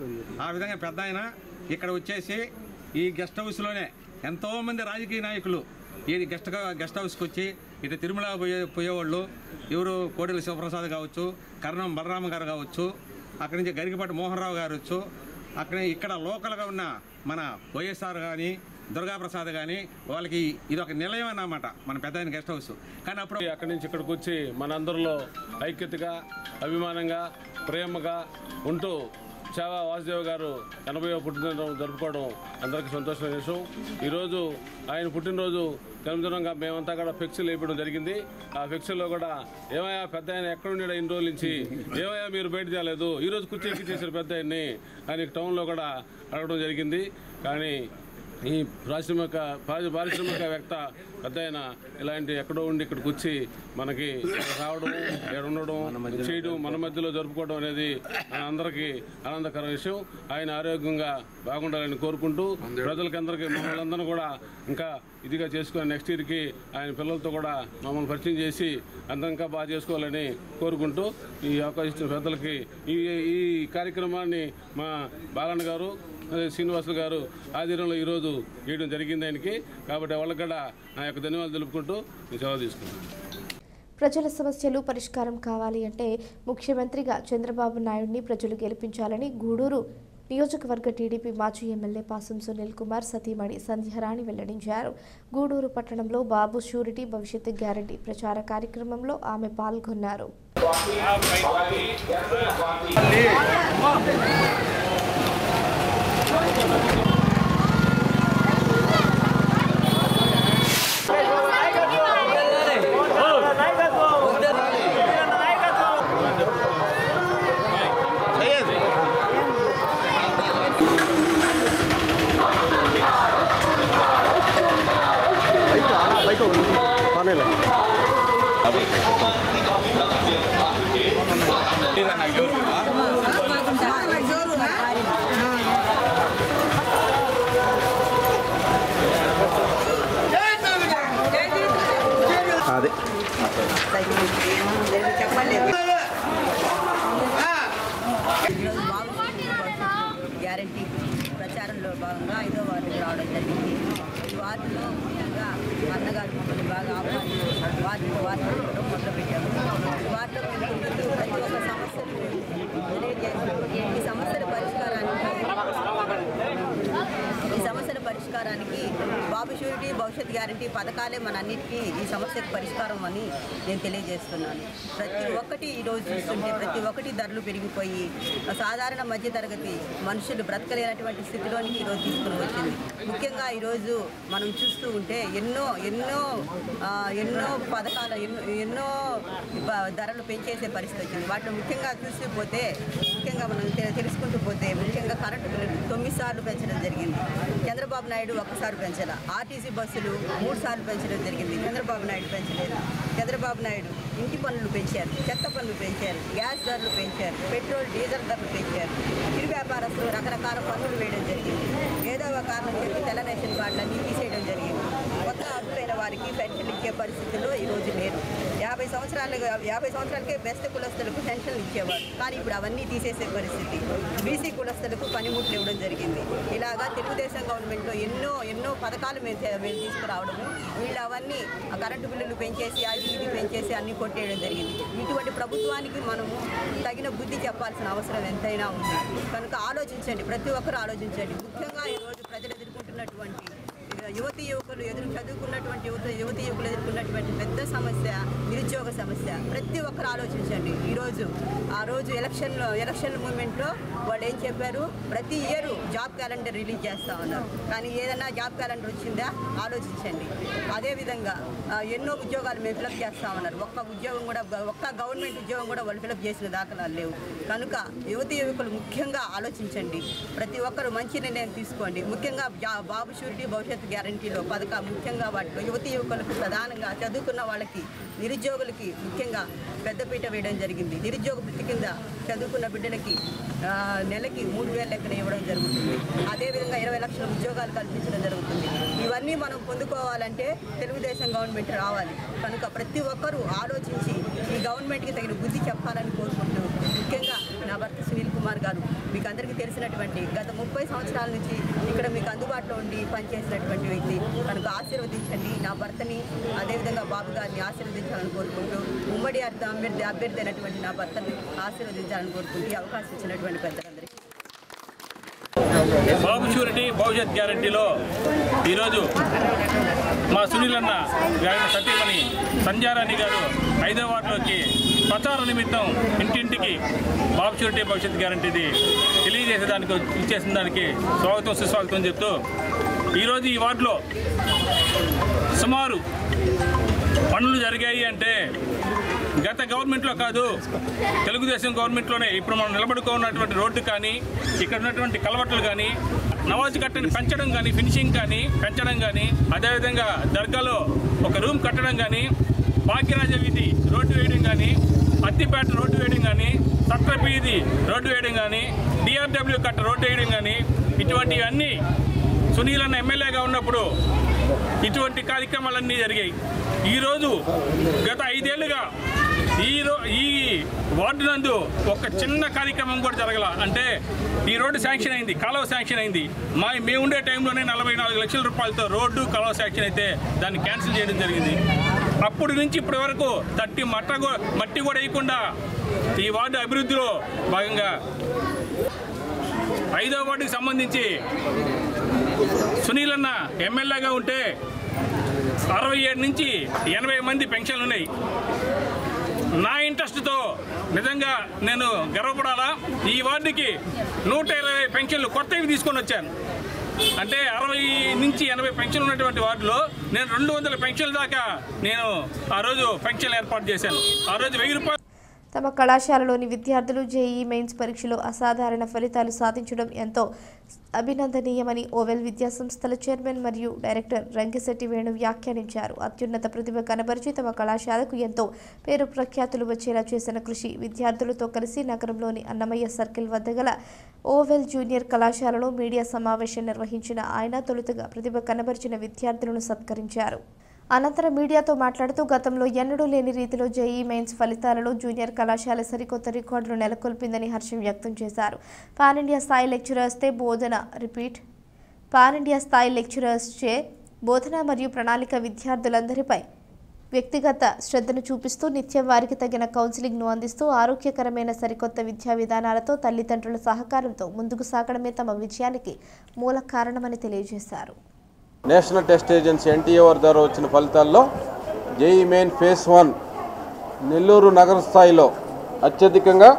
ఆ విధంగా పెద్ద ఆయన ఇక్కడ వచ్చేసి ఈ గెస్ట్ హౌస్లోనే ఎంతోమంది రాజకీయ నాయకులు ఈ గెస్ట్ హౌస్కి వచ్చి ఇటు తిరుమల పోయేవాళ్ళు ఎవరు కోడెల శివప్రసాద్ కావచ్చు, కర్ణం బలరామ గారు కావచ్చు, అక్కడి నుంచి గరికపాటి మోహన్ రావు గారు వచ్చు, అక్కడ ఇక్కడ లోకల్గా ఉన్న మన వైఎస్ఆర్ కానీ దుర్గాప్రసాద్ కానీ వాళ్ళకి ఇది ఒక నిలయం అన్నమాట మన పెద్ద గెస్ట్ హౌస్. కానీ అప్పుడు అక్కడి నుంచి ఇక్కడికి వచ్చి మనందరిలో ఐక్యతగా, అభిమానంగా, ప్రేమగా ఉంటూ చావా వాసుదేవ్ గారు 80వ పుట్టినరోజు జరుపుకోవడం అందరికీ సంతోషమైన విషయం. ఈరోజు ఆయన పుట్టినరోజు జన్మదినంగా మేమంతా కూడా ఫ్లెక్సీలు వేయడం జరిగింది. ఆ ఫ్లెక్సీలో కూడా ఏమయ్యా పెద్ద ఆయన ఎక్కడున్నాడు ఇన్ని రోజుల నుంచి, ఏమయ్యా మీరు బయట తేలేదు, ఈరోజు కుర్చీ ఎక్కించేసారు పెద్ద ఆయన్ని అని టౌన్లో కూడా అడగడం జరిగింది. కానీ ఈ పారిశ్రామికవేత్త పెద్ద ఆయన ఇలాంటి ఎక్కడో ఉండి ఇక్కడికి వచ్చి మనకి రావడం, ఇక్కడ ఉండడం, చేయడం, మన మధ్యలో జరుపుకోవడం అనేది అందరికీ ఆనందకర విషయం. ఆయన ఆరోగ్యంగా బాగుండాలని కోరుకుంటూ ప్రజలకందరికీ మమ్మల్ని కూడా ఇంకా ఇదిగా చేసుకుని నెక్స్ట్ ఇయర్కి ఆయన పిల్లలతో కూడా మమ్మల్ని పరిచయం చేసి అందరం ఇంకా బాగా చేసుకోవాలని కోరుకుంటూ ఈ అవకాశం ఇచ్చిన పెద్దలకి ఈ కార్యక్రమాన్ని మా బాలన్న గారు శ్రీనివాసులు గారు ఆధ్వర్యంలో ఈరోజు చేయడం జరిగింది ఆయనకి. కాబట్టి వాళ్ళకి కూడా నా యొక్క ధన్యవాదాలు తెలుపుకుంటూ ఈ సెలవు తీసుకున్నాను. ప్రజల సమస్యలు పరిష్కారం కావాలి అంటే ముఖ్యమంత్రిగా చంద్రబాబు నాయుడిని ప్రజలు గెలిపించాలని గూడూరు నియోజకవర్గ టీడీపీ మాజీ ఎమ్మెల్యే పాసం సునీల్ కుమార్ సతీమణి సంధ్యారాణి వెల్లడించారు. గూడూరు పట్టణంలో బాబు షూరిటీ భవిష్యత్తు గ్యారంటీ ప్రచార కార్యక్రమంలో ఆమె పాల్గొన్నారు. గ్యారంటీ ప్రచారంలో భాగంగా 5వ వార్డుకి రావడం జరిగింది. ఈ వార్డులో ముఖ్యంగా అన్నగారు మమ్మల్ని బాగా ఆహ్వానించి వార్డు మొదలుపెట్టాము. ఈ వార్డులో ప్రతి ఒక్క సమస్యలు తెలియజేసి ఈ సమస్యల పరిష్కారానికి బాబు షూరిటీ భవిష్యత్ గ్యారంటీ పథకాలే మన అన్నిటికీ ఈ సమస్యకు పరిష్కారం అని నేను తెలియజేస్తున్నాను. ప్రతి ఒక్కటి ఈరోజు చూస్తుంటే ప్రతి ఒక్కటి ధరలు పెరిగిపోయి సాధారణ మధ్యతరగతి మనుషులు బ్రతకలేనటువంటి స్థితిలోనికి ఈరోజు తీసుకుని వచ్చింది. ముఖ్యంగా ఈరోజు మనం చూస్తూ ఉంటే ఎన్నో ఎన్నో ఎన్నో పథకాలు ఎన్నో ధరలు పెంచేసే పరిస్థితి వచ్చింది. వాటిని ముఖ్యంగా చూస్తూ పోతే ముఖ్యంగా మనం తెలుసుకుంటూ పోతే ముఖ్యంగా కరెంటు బిల్లు 9 సార్లు పెంచడం జరిగింది. చంద్రబాబు నాయుడు ఒక్కసారి పెంచాల. ఆర్టీసీ బస్సులు 3 సార్లు పెంచడం జరిగింది. చంద్రబాబు నాయుడు పెంచలేదు. చంద్రబాబు నాయుడు ఇంటి పన్నులు పెంచారు, చెత్త పన్నులు పెంచారు, గ్యాస్ ధరలు పెంచారు, పెట్రోల్ డీజిల్ ధరలు పెంచారు. చిరు వ్యాపారస్తులు రకరకాల పన్నులు వేయడం జరిగింది. ఏదో ఒక కారణం చెప్పి తెల్ల రేషన్ కార్డులన్నీ తీసేయడం జరిగింది. కొత్త అడ్డులైన వారికి పెన్షన్లు ఇచ్చే పరిస్థితుల్లో ఈరోజు లేదు. 50 సంవత్సరాలకే బెస్ట్ కులస్తులకు పెన్షన్లు ఇచ్చేవారు. కానీ ఇప్పుడు అవన్నీ తీసేసే పరిస్థితి. బీసీ కులస్తులకు పనిముట్లు ఇవ్వడం జరిగింది. ఇలాగా తెలుగుదేశం గవర్నమెంట్లో ఎన్నో పథకాలు మేము తీసుకురావడము, వీళ్ళు అవన్నీ కరెంటు బిల్లులు పెంచేసి అది ఇది పెంచేసి అన్నీ కొట్టేయడం జరిగింది. ఇటువంటి ప్రభుత్వానికి మనము తగిన బుద్ధి చెప్పాల్సిన అవసరం ఎంతైనా ఉంది. కనుక ఆలోచించండి, ప్రతి ఒక్కరు ఆలోచించండి. ముఖ్యంగా ఈరోజు ప్రజలు ఎదుర్కొంటున్నటువంటి చదువుకున్నటువంటి యువతి యువకులు ఎదుర్కొన్నటువంటి పెద్ద సమస్య నిరుద్యోగ సమస్య. ప్రతి ఒక్కరు ఆలోచించండి. ఆ రోజు ఎలక్షన్ మూమెంట్లో వాళ్ళు ఏం చెప్పారు, ప్రతి ఇయర్ జాబ్ క్యాలెండర్ రిలీజ్ చేస్తూ ఉన్నారు. కానీ ఏదైనా జాబ్ క్యాలెండర్ వచ్చిందా ఆలోచించండి. అదేవిధంగా ఎన్నో ఉద్యోగాలు మేము ఫిలప్ చేస్తూ ఉన్నారు. ఒక్క గవర్నమెంట్ ఉద్యోగం కూడా వాళ్ళు ఫిలప్ చేసిన దాఖలాలు లేవు. కనుక యువకులు ముఖ్యంగా ఆలోచించండి. ప్రతి ఒక్కరు మంచి నిర్ణయం తీసుకోండి. ముఖ్యంగా బాబు షూరిటీ భవిష్యత్ గ్యారంటీలో పథకం ముఖ్యంగా వాటిలో యువకులకు ప్రధానంగా చదువుకున్న వాళ్ళకి నిరుద్యోగులకి ముఖ్యంగా పెద్దపీట వేయడం జరిగింది. నిరుద్యోగ వృత్తి కింద చదువుకున్న బిడ్డలకి నెలకి 3,000 లెక్కన ఇవ్వడం జరుగుతుంది. అదేవిధంగా 20 లక్షల ఉద్యోగాలు కల్పించడం జరుగుతుంది. ఇవన్నీ మనం పొందుకోవాలంటే తెలుగుదేశం గవర్నమెంట్ రావాలి. కనుక ప్రతి ఒక్కరూ ఆలోచించి ఈ గవర్నమెంట్కి తగిన బుద్ధి చెప్పాలని కోరుకుంటూ ముఖ్యంగా నా భర్త సునీల్ కుమార్ గారు మీకు అందరికీ తెలిసినటువంటి గత 30 సంవత్సరాల నుంచి ఇక్కడ మీకు అందుబాటులో ఉండి పనిచేసినటువంటి వ్యక్తి. కనుక ఆశీర్వదించండి నా భర్తని, అదేవిధంగా బాబు గారిని ఆశీర్వదించాలని కోరుకుంటూ ఉమ్మడి అభ్యర్థి అయినటువంటి నా భర్తని ఆశీర్వదించాలని కోరుకుంటూ ఈ అవకాశం ఇచ్చినటువంటి పెద్దలందరికీ బాబు షూరిటీ భవిష్యత్ గ్యారంటీలో ఈరోజు మా సునీల్ అన్న సతీమణి సంధ్యారాణి గారు 5వ వార్డులోకి ప్రచార నిమిత్తం ఇంటింటికి బాబు షూరిటీ భవిష్యత్ గ్యారంటీది తెలియజేసేదానికి ఇచ్చేసిన దానికి స్వాగతం సుస్వాగతం చెప్తూ ఈరోజు ఈ వార్డులో సుమారు పనులు జరిగాయి అంటే గత గవర్నమెంట్లో కాదు, తెలుగుదేశం గవర్నమెంట్లోనే ఇప్పుడు మనం నిలబడుకున్నటువంటి రోడ్డు కానీ, ఇక్కడ ఉన్నటువంటి కలవట్లు కానీ, నవాజు కట్టని పెంచడం కానీ, ఫినిషింగ్ కానీ పెంచడం కానీ, అదేవిధంగా దర్గాలో ఒక రూమ్ కట్టడం కానీ, భాగ్యరాజ వీధి రోడ్డు వేయడం కానీ, అత్తిపేట రోడ్డు వేయడం కానీ, సత్రపీది రోడ్డు వేయడం కానీ, డిఆర్డబ్ల్యూ కట్ట రోడ్డు వేయడం కానీ, ఇటువంటివన్నీ సునీల్ అన్న ఎమ్మెల్యేగా ఉన్నప్పుడు ఇటువంటి కార్యక్రమాలన్నీ జరిగాయి. ఈరోజు గత 5 ఏళ్లుగా ఈ వార్డు నందు ఒక చిన్న కార్యక్రమం కూడా జరగల. అంటే ఈ రోడ్డు శాంక్షన్ అయింది, కాలువ శాంక్షన్ అయింది. మేము ఉండే టైంలోనే 44 లక్షల రూపాయలతో రోడ్డు కాలువ శాంక్షన్ అయితే దాన్ని క్యాన్సిల్ చేయడం జరిగింది. అప్పటి నుంచి ఇప్పటి వరకు మట్టి కూడా వేయకుండా ఈ వార్డు అభివృద్ధిలో భాగంగా 5వ వార్డుకి సంబంధించి సునీల్ అన్న ఎమ్మెల్యేగా ఉంటే 67 నుంచి 80 మంది పెన్షన్లు ఉన్నాయి. నా ఇంట్రెస్ట్తో నిజంగా నేను గర్వపడాలా. ఈ వార్డుకి 120 పెన్షన్లు కొత్తవి తీసుకొని వచ్చాను. అంటే 60 నుంచి 80 పెన్షన్లు ఉన్నటువంటి వార్డులో నేను 200 పెన్షన్ల దాకా నేను ఆ రోజు పెన్షన్లు ఏర్పాటు చేశాను. ఆ రోజు 1000 రూపాయలు. తమ కళాశాలలోని విద్యార్థులు జేఈఈ మెయిన్స్ పరీక్షలో అసాధారణ ఫలితాలు సాధించడం ఎంతో అభినందనీయమని ఓవెల్ విద్యాసంస్థల చైర్మన్ మరియు డైరెక్టర్ రంగిశెట్టి వేణు వ్యాఖ్యానించారు. అత్యున్నత ప్రతిభ కనబరిచి తమ కళాశాలకు ఎంతో పేరు ప్రఖ్యాతులు వచ్చేలా చేసిన కృషి విద్యార్థులతో కలిసి నగరంలోని అన్నమయ్య సర్కిల్ వద్ద గల ఓవెల్ జూనియర్ కళాశాలలో మీడియా సమావేశం నిర్వహించిన ఆయన తొలుతగా ప్రతిభ కనబరిచిన విద్యార్థులను సత్కరించారు. అనంతరం మీడియాతో మాట్లాడుతూ గతంలో ఎన్నడూ లేని రీతిలో జేఈఈ మెయిన్స్ ఫలితాలలో జూనియర్ కళాశాల సరికొత్త రికార్డులు నెలకొల్పిందని హర్షం వ్యక్తం చేశారు. పాన్ ఇండియా స్థాయి లెక్చరర్స్తో పాన్ ఇండియా స్థాయి లెక్చరర్స్చే బోధన మరియు ప్రణాళిక విద్యార్థులందరిపై వ్యక్తిగత శ్రద్ధను చూపిస్తూ నిత్యం వారికి తగిన కౌన్సిలింగ్ను అందిస్తూ ఆరోగ్యకరమైన సరికొత్త విద్యా విధానాలతో తల్లిదండ్రుల సహకారంతో ముందుకు సాగడమే తమ విజయానికి మూల కారణమని తెలియజేశారు. నేషనల్ టెస్ట్ ఏజెన్సీ ఎన్టీఏఆర్ ద్వారా వచ్చిన ఫలితాల్లో జేఈఈ మెయిన్ ఫేజ్ 1 నెల్లూరు నగర స్థాయిలో అత్యధికంగా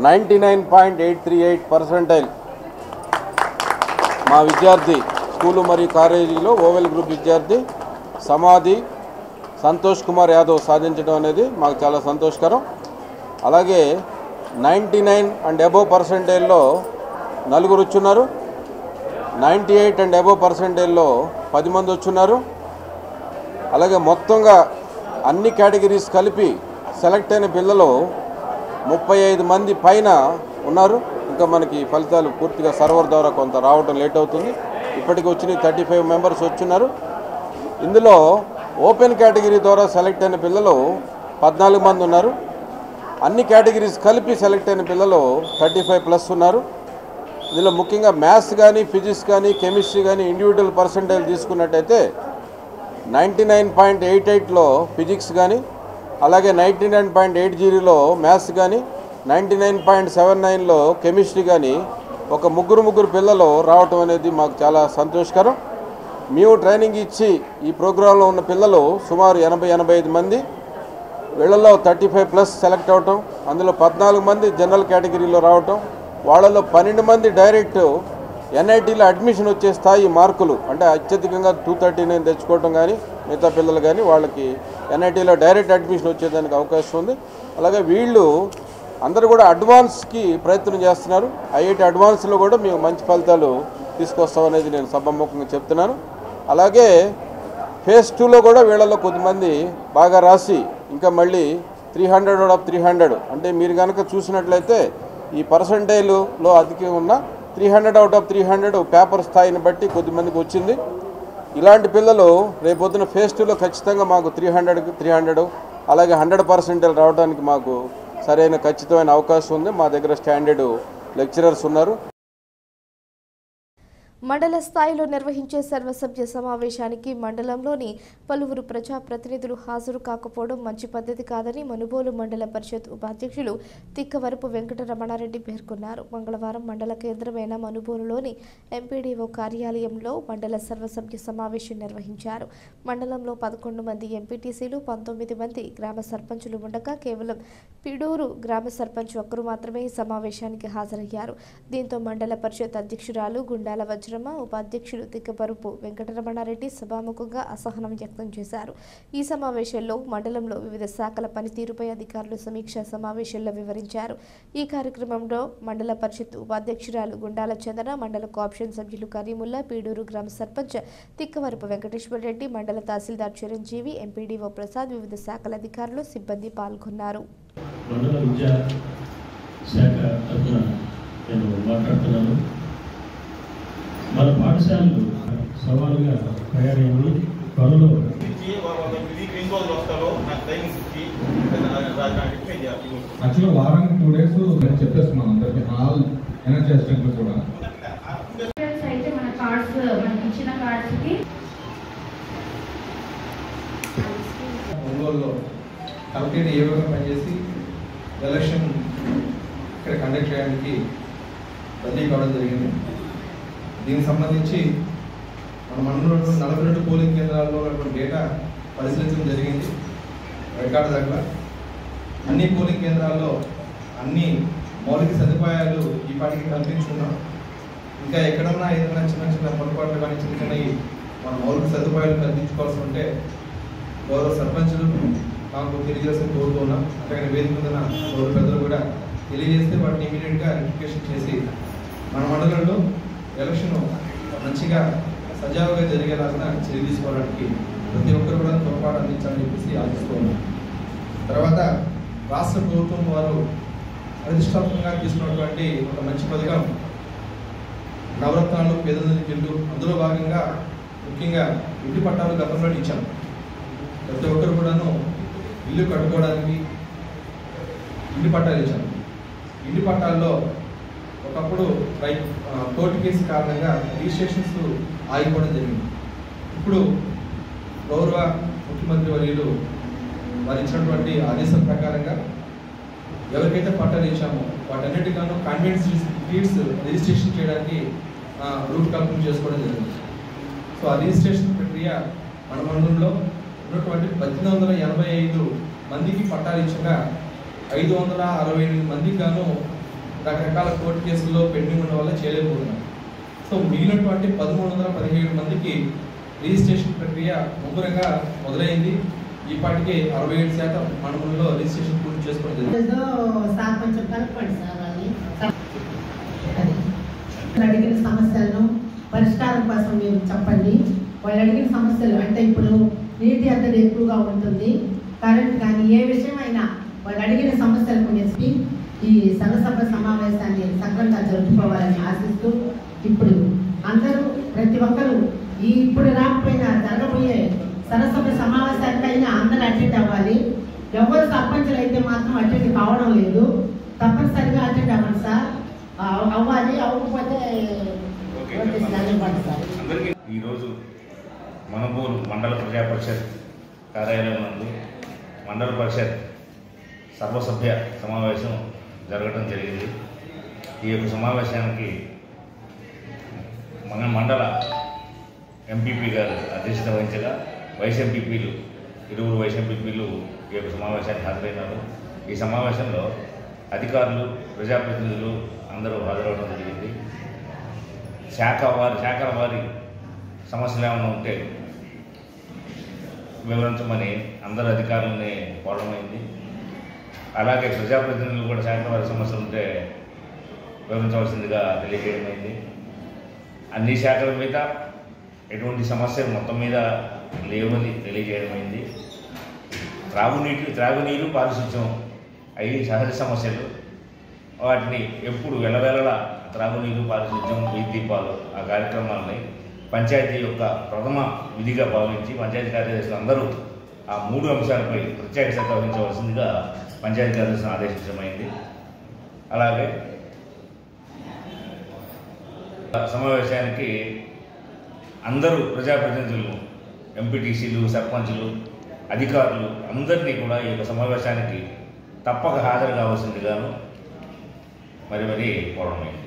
99.838% మా విద్యార్థి స్కూలు మరియు కాలేజీలో ఓవెల్ గ్రూప్ విద్యార్థి సమాధి సంతోష్ కుమార్ యాదవ్ సాధించడం అనేది మాకు చాలా సంతోషకరం. అలాగే 99 and above% 4 వచ్చున్నారు. 98 and above% 10 మంది వచ్చున్నారు. అలాగే మొత్తంగా అన్ని కేటగిరీస్ కలిపి సెలెక్ట్ అయిన పిల్లలు 35 మంది పైన ఉన్నారు. ఇంకా మనకి ఫలితాలు పూర్తిగా సర్వర్ ద్వారా కొంత రావడం లేట్ అవుతుంది. ఇప్పటికి వచ్చిన 35 మెంబర్స్ వచ్చున్నారు. ఇందులో ఓపెన్ కేటగిరీ ద్వారా సెలెక్ట్ అయిన పిల్లలు 14 మంది ఉన్నారు. అన్ని కేటగిరీస్ కలిపి సెలెక్ట్ అయిన పిల్లలు 35+ ఉన్నారు. ఇందులో ముఖ్యంగా మ్యాథ్స్ కానీ ఫిజిక్స్ కానీ కెమిస్ట్రీ కానీ ఇండివిజువల్ పర్సంటేజ్ తీసుకున్నట్టయితే 99.88లో ఫిజిక్స్ కానీ, అలాగే 99.80లో మ్యాథ్స్ కానీ, 99.79లో కెమిస్ట్రీ కానీ ఒక ముగ్గురు పిల్లలు రావటం అనేది మాకు చాలా సంతోషకరం. మేము ట్రైనింగ్ ఇచ్చి ఈ ప్రోగ్రాంలో ఉన్న పిల్లలు సుమారు 80-85 మంది, వీళ్ళల్లో 35+ సెలెక్ట్ అవటం, అందులో 14 మంది జనరల్ కేటగిరీలో రావటం, వాళ్ళలో 12 మంది డైరెక్ట్ ఎన్ఐటీలో అడ్మిషన్ వచ్చే స్థాయి మార్కులు అంటే అత్యధికంగా 239 తెచ్చుకోవటం కానీ మిగతా పిల్లలు కానీ వాళ్ళకి ఎన్ఐటీలో డైరెక్ట్ అడ్మిషన్ వచ్చేదానికి అవకాశం ఉంది. అలాగే వీళ్ళు అందరూ కూడా అడ్వాన్స్కి ప్రయత్నం చేస్తున్నారు. ఐఐటి అడ్వాన్స్లో కూడా మేము మంచి ఫలితాలు తీసుకొస్తామనేది నేను సభాముఖంగా చెప్తున్నాను. అలాగే ఫేజ్ 2లో కూడా వీళ్ళలో కొద్దిమంది బాగా రాసి ఇంకా మళ్ళీ 300/300 అంటే మీరు కనుక చూసినట్లయితే ఈ పర్సంటైల్లో అధికంగా ఉన్న 300/300 పేపర్ స్థాయిని బట్టి కొద్దిమందికి వచ్చింది. ఇలాంటి పిల్లలు రేపొద్దున ఫేజ్ 2లో ఖచ్చితంగా మాకు 300 అలాగే 100% రావడానికి మాకు సరైన ఖచ్చితమైన అవకాశం ఉంది. మా దగ్గర స్టాండర్డ్ లెక్చరర్స్ ఉన్నారు. మండల స్థాయిలో నిర్వహించే సర్వసభ్య సమావేశానికి మండలంలోని పలువురు ప్రజాప్రతినిధులు హాజరు కాకపోవడం మంచి పద్ధతి కాదని మనుబోలు మండల పరిషత్ ఉపాధ్యక్షులు తిక్కవరపు వెంకటరమణారెడ్డి పేర్కొన్నారు. మంగళవారం మండల కేంద్రమైన మనుబోలులోని ఎంపీడీఓ కార్యాలయంలో మండల సర్వసభ్య సమావేశం నిర్వహించారు. మండలంలో 11 మంది ఎంపీటీసీలు, 19 మంది గ్రామ సర్పంచులు ఉండగా కేవలం పిడూరు గ్రామ సర్పంచ్ ఒక్కరు మాత్రమే ఈ సమావేశానికి హాజరయ్యారు. దీంతో మండల పరిషత్ అధ్యక్షురాలు గుండాల వజ్రమ్మ, ఉపాధ్యక్షులు తిక్కపరుపు వెంకటరమణారెడ్డి సభాముఖంగా అసహనం వ్యక్తం చేశారు. ఈ సమావేశంలో మండలంలో వివిధ శాఖల పనితీరుపై అధికారులు సమీక్షా సమావేశంలో వివరించారు. ఈ కార్యక్రమంలో మండల పరిషత్ ఉపాధ్యక్షురాలు గుండాల చందన, మండల కోఆప్షన్ సభ్యులు కరీముల్లా, పీడూరు గ్రామ సర్పంచ్ తిక్కవరపు వెంకటేశ్వరరెడ్డి, మండల తహసీల్దార్ చిరంజీవి, ఎంపీడీఓ ప్రసాద్, వివిధ శాఖల అధికారులు, సిబ్బంది పాల్గొన్నారు. మండల విద్యా శాఖ తరఫున నేను మాట్లాడుతున్నాను. మన పాఠశాలలు సవాలుగా తయారైంది. త్వరలో యాక్చువల్గా వారానికి 2 days చెప్పేస్తున్నాం అందరికి ఆల్ ఎనర్జీ అసిస్టెంట్లు కూడా. అయితే మన కార్డ్స్ మనకి ఇచ్చిన కార్డ్స్కి ఒంగోలులో కమిటీని ఏ విధంగా పనిచేసి ఎలక్షన్ ఇక్కడ కండక్ట్ చేయడానికి బదిలీ కావడం జరిగింది. దీనికి సంబంధించి మన మండలంలో 42 పోలింగ్ కేంద్రాల్లో ఉన్నటువంటి డేటా పరిశీలించడం జరిగింది. రికార్డు దగ్గర అన్ని పోలింగ్ కేంద్రాల్లో అన్ని మౌలిక సదుపాయాలు ఈ పాటికి కల్పించుకున్నాం. ఇంకా ఎక్కడన్నా ఏదైనా చిన్న చిన్న పొరపాట్లు కానీ చిన్న చిన్నవి మన మౌలిక సదుపాయాలు కల్పించుకోవాల్సి ఉంటే గౌరవ సర్పంచులు మాకు తెలియజేసిన కోరుతున్నాం. అట్లాగే వేదిక మీద గౌరవ పెద్దలు కూడా తెలియజేస్తే వాటిని ఇమీడియట్గా వెరిఫికేషన్ చేసి మన మండలంలో ఎలక్షన్ మంచిగా సజావుగా జరిగేలాగా చర్య తీసుకోవడానికి ప్రతి ఒక్కరు కూడా తోడ్పాటు అందించాలని చెప్పేసి ఆశిస్తున్నాం. తర్వాత రాష్ట్ర ప్రభుత్వం వారు ప్రతిష్టాత్మకంగా తీసుకున్నటువంటి ఒక మంచి పథకం నవరత్నాలు, పేదల బిల్లు. అందులో భాగంగా ముఖ్యంగా ఇంటి పట్టాలు గతంలో ఇచ్చాం. ప్రతి ఒక్కరు కూడాను ఇల్లు కట్టుకోవడానికి ఇంటి పట్టాలు ఇచ్చాం. ఇంటి పట్టాల్లో ఒకప్పుడు కోర్టు కేసు కారణంగా రిజిస్ట్రేషన్స్ ఆగిపోవడం జరిగింది. ఇప్పుడు గౌరవ ముఖ్యమంత్రి వర్యులు వారు ఇచ్చినటువంటి ఆదేశం ప్రకారంగా ఎవరికైతే పట్టాలు ఇచ్చామో వాటన్నిటిగాను కాన్వెంట్స్ డీడ్స్ రిజిస్ట్రేషన్ చేయడానికి రూట్ కల్పన చేసుకోవడం జరిగింది. సో ఆ రిజిస్ట్రేషన్ ప్రక్రియ మన మండలంలో ఉన్నటువంటి 1885 మందికి పట్టాలు ఇచ్చగా 568 మందికి గాను రకరకాల కోర్టు కేసుల్లో పెండింగ్ ఉన్న వల్ల చేయలేకపోతున్నారు. సో మిగిలినటువంటి 1317 మందికి రిజిస్ట్రేషన్ ప్రక్రియ ముమ్మరంగా మొదలైంది. ఈ పాటికి 67% మండలంలో రిజిస్ట్రేషన్ పూర్తి చేసుకోవడం జరిగింది. అడిగిన సమస్యలను పరిష్కారం కోసం మీరు చెప్పండి. వాళ్ళు అడిగిన సమస్యలు అంటే ఇప్పుడు నీటి అద్దడి ఎక్కువగా ఉంటుంది, కరెంట్ కానీ ఏ విషయమైనా వాళ్ళు అడిగిన సమస్యలకు చెప్పి ఈ సర్వసభ సమావేశాన్ని సక్రమంగా జరుపుకోవాలని ఆశిస్తూ ఇప్పుడు అందరూ ప్రతి ఒక్కరూ ఈ ఇప్పుడు రాకపోయినా జరగబోయే సర్వసభ సమావేశానికైనా అందరూ అటెండ్ అవ్వాలి. ఎవరు సర్పంచులు అయితే మాత్రం అటెండ్ కావడం లేదు. తప్పనిసరిగా అటెండ్ అవ్వండి సార్, అవ్వాలి. అవ్వకపోతే ఈరోజు మనుబోలు మండల ప్రజా పరిషత్ కార్యాలయం నందు మండల పరిషత్ సర్వసభ్య సమావేశం జరగడం జరిగింది. ఈ యొక్క సమావేశానికి మన మండల ఎంపీపీ గారు అధ్యక్షత వహించగా వైస్ ఎంపీపీలు 20 వైస్ ఎంపీపీలు ఈ యొక్క సమావేశానికి హాజరైనారు. ఈ సమావేశంలో అధికారులు, ప్రజాప్రతినిధులు అందరూ హాజరవడం జరిగింది. శాఖల వారి సమస్యలు ఏమైనా ఉంటే వివరించమని అందరు అధికారులని కోరడమైంది. అలాగే ప్రజాప్రతినిధులు కూడా శాఖల వారి సమస్యలు ఉంటే వివరించవలసిందిగా తెలియజేయడమైంది. అన్ని శాఖల మీద ఎటువంటి సమస్యలు మొత్తం మీద లేవని తెలియజేయడమైంది. త్రాగునీరు, పారిశుధ్యం అవి సహజ సమస్యలు. వాటిని ఎప్పుడు వెళ్ళవేళలా త్రాగునీరు, పారిశుధ్యం, వీధి దీపాలు ఆ కార్యక్రమాలని పంచాయతీ యొక్క ప్రథమ విధిగా భావించి పంచాయతీ కార్యదర్శులు అందరూ ఆ 3 అంశాలపై ప్రత్యేక శ్రద్ధ వహించవలసిందిగా పంచాయతీ కార్యదర్శిని ఆదేశించడమైంది. అలాగే సమావేశానికి అందరూ ప్రజాప్రతినిధులు, ఎంపీటీసీలు, సర్పంచులు, అధికారులు అందరినీ కూడా ఈ యొక్క సమావేశానికి తప్పక హాజరు కావాల్సిందిగాను మరీ కోరమైంది.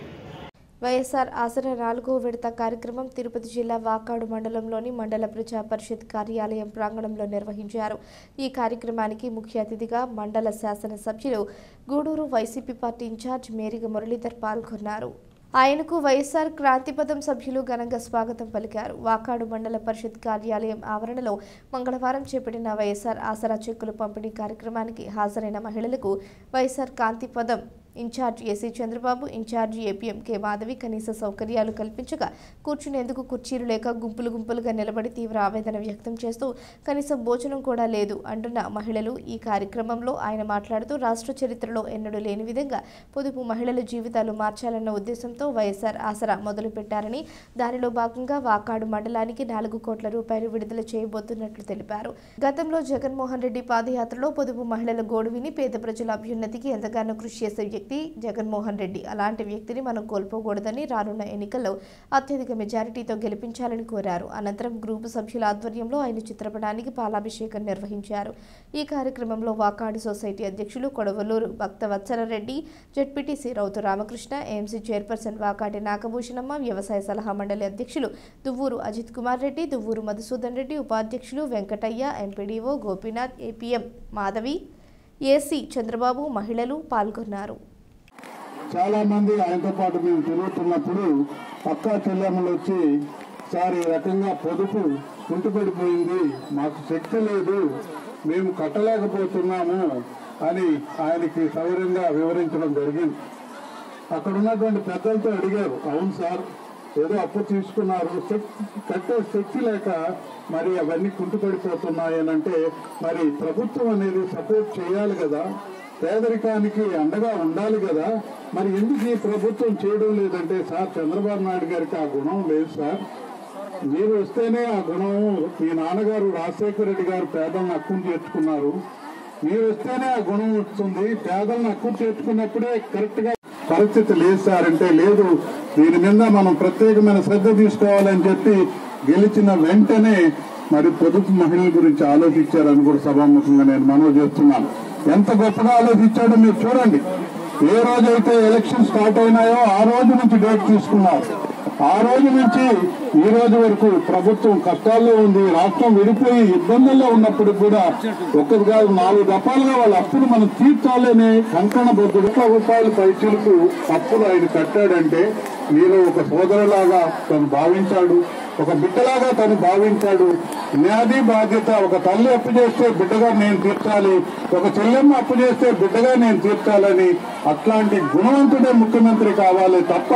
వైఎస్ఆర్ ఆసరా 4వ విడత కార్యక్రమం తిరుపతి జిల్లా వాకాడు మండలంలోని మండల ప్రజా పరిషత్ కార్యాలయం ప్రాంగణంలో నిర్వహించారు. ఈ కార్యక్రమానికి ముఖ్య అతిథిగా మండల శాసనసభ్యులు Gudur YCP party incharge Meriga Muralidhar పాల్గొన్నారు. ఆయనకు వైఎస్ఆర్ క్రాంతిపథం సభ్యులు ఘనంగా స్వాగతం పలికారు. వాకాడు మండల పరిషత్ కార్యాలయం ఆవరణలో మంగళవారం చేపట్టిన వైఎస్ఆర్ ఆసరా చెక్కులు పంపిణీ కార్యక్రమానికి హాజరైన మహిళలకు YSR Kranthipatham incharge AC Chandrababu, incharge APM K Madhavi కనీస సౌకర్యాలు కల్పించగా కూర్చునేందుకు కుర్చీలు లేక గుంపులుగా నిలబడి తీవ్ర ఆవేదన వ్యక్తం చేస్తూ కనీసం భోజనం కూడా లేదు అంటున్న మహిళలు. ఈ కార్యక్రమంలో ఆయన మాట్లాడుతూ రాష్ట్ర చరిత్రలో ఎన్నడూ లేని విధంగా పొదుపు మహిళల జీవితాలు మార్చాలన్న ఉద్దేశంతో వైఎస్ఆర్ ఆసరా మొదలుపెట్టారని, దానిలో భాగంగా వాకాడు మండలానికి 4 కోట్ల రూపాయలు విడుదల చేయబోతున్నట్లు తెలిపారు. గతంలో జగన్మోహన్ రెడ్డి పాదయాత్రలో పొదుపు మహిళల గోడు విని పేద ప్రజల అభ్యున్నతికి ఎంతగానో కృషి చేసే జగన్మోహన్ రెడ్డి. అలాంటి వ్యక్తిని మనం కోల్పోకూడదని రానున్న ఎన్నికల్లో అత్యధిక మెజారిటీతో గెలిపించాలని కోరారు. అనంతరం గ్రూపు సభ్యుల ఆధ్వర్యంలో ఆయన చిత్రపటానికి పాలాభిషేకం నిర్వహించారు. ఈ కార్యక్రమంలో వాకాడు సొసైటీ అధ్యక్షులు Kodavaluru Bhaktavatsalareddy, ZPTC Rauthu Ramakrishna, AMC chairperson Vakati Nagabhushanamma, వ్యవసాయ సలహా మండలి అధ్యక్షులు దువ్వూరు అజిత్ కుమార్ రెడ్డి, దువ్వూరు మధుసూదన్ రెడ్డి, ఉపాధ్యక్షులు Venkataiah, MPDO Gopinath, APM Madhavi, AC Chandrababu, మహిళలు పాల్గొన్నారు. చాలా మంది ఆయనతో పాటు మేము తిరుగుతున్నప్పుడు అక్క చెల్లెమ్మలు వచ్చి, సార్ ఈ రకంగా పొదుపు కుంటుపడిపోయింది, మాకు శక్తి లేదు, మేము కట్టలేకపోతున్నాము అని ఆయనకి సౌకర్యంగా వివరించడం జరిగింది. అక్కడ ఉన్నటువంటి పెద్దలతో అడిగారు, అవును సార్ ఏదో అప్పు తీసుకున్నారు, కట్టే శక్తి లేక మరి అవన్నీ కుంటుపడిపోతున్నాయనంటే మరి ప్రభుత్వం అనేది సపోర్ట్ చేయాలి కదా, పేదరికానికి అండగా ఉండాలి కదా, మరి ఎందుకు ఈ ప్రభుత్వం చేయడం లేదంటే, సార్ చంద్రబాబు నాయుడు గారికి ఆ గుణం లేదు సార్, మీరు వస్తేనే ఆ గుణం, మీ నాన్నగారు రాజశేఖర రెడ్డి గారు పేదలను హక్కును చేర్చుకున్నారు, మీరు వస్తేనే ఆ గుణం వస్తుంది, పేదలను హక్కును చేర్చుకున్నప్పుడే కరెక్ట్ గా పరిస్థితి లేదు సార్ అంటే, లేదు దీని మీద మనం ప్రత్యేకమైన శ్రద్ధ తీసుకోవాలని చెప్పి గెలిచిన వెంటనే మరి పొదుపు మహిళల గురించి ఆలోచించారని కూడా సభాముఖంగా నేను మనవి చేస్తున్నాను. ఎంత గొప్పగా ఆలోచించాడో మీరు చూడండి. ఏ రోజైతే ఎలక్షన్ స్టార్ట్ అయినాయో ఆ రోజు నుంచి డేట్ తీసుకున్నారు. ఆ రోజు నుంచి ఈ రోజు వరకు ప్రభుత్వం కష్టాల్లో ఉంది. రాష్ట్రం విడిపోయి ఇబ్బందుల్లో ఉన్నప్పుడు కూడా ఒక్కరు కాదు 4 దఫాలుగా వాళ్ళ అప్పులు మనం తీర్చాలని కంకణ బొద్దు రూపాయల పైసలకు అప్పులు ఆయన కట్టాడంటే మీరు ఒక సోదరులాగా తను భావించాడు, ఒక బిడ్డలాగా తను భావించాడు. నాది బాధ్యత, ఒక తల్లి అప్పు చేస్తే బిడ్డగా నేను తీర్చాలి, ఒక చెల్లెమ్మ అప్పు చేస్తే బిడ్డగా నేను తీర్చాలని అట్లాంటి గుణవంతుడే ముఖ్యమంత్రి కావాలి తప్ప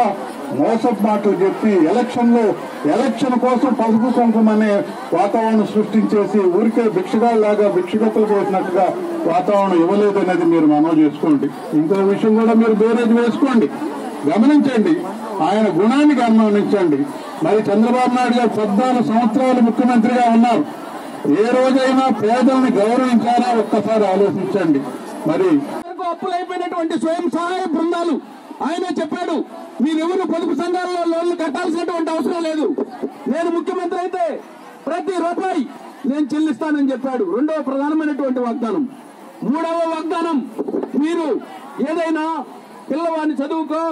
మోసపు మాటలు చెప్పి ఎలక్షన్ కోసం పసుపు కుంకుమనే వాతావరణం సృష్టించేసి ఊరికే భిక్షగాళ్ళలాగా భిక్షగతులు చేసినట్టుగా వాతావరణం ఇవ్వలేదనేది మీరు మనవి చేసుకోండి. ఇంకో విషయం కూడా మీరు బేరేజ్ వేసుకోండి, గమనించండి, ఆయన గుణాన్ని గమనించండి. మరి చంద్రబాబు నాయుడు గారు 14 సంవత్సరాలు ముఖ్యమంత్రిగా ఉన్నారు, ఏ రోజైనా పేదల్ని గౌరవించారా ఒక్కసారి ఆలోచించండి. మరి అప్పులైపోయినటువంటి స్వయం సహాయ బృందాలు ఆయనే చెప్పాడు, మీరెవరు పొదుపు సంఘాలలో లోన్లు కట్టాల్సినటువంటి అవసరం లేదు, నేను ముఖ్యమంత్రి అయితే ప్రతి రూపాయి నేను చెల్లిస్తానని చెప్పాడు. 2వ ప్రధానమైనటువంటి వాగ్దానం. 3వ వాగ్దానం, మీరు ఏదైనా పిల్లవాడిని చదువుకో,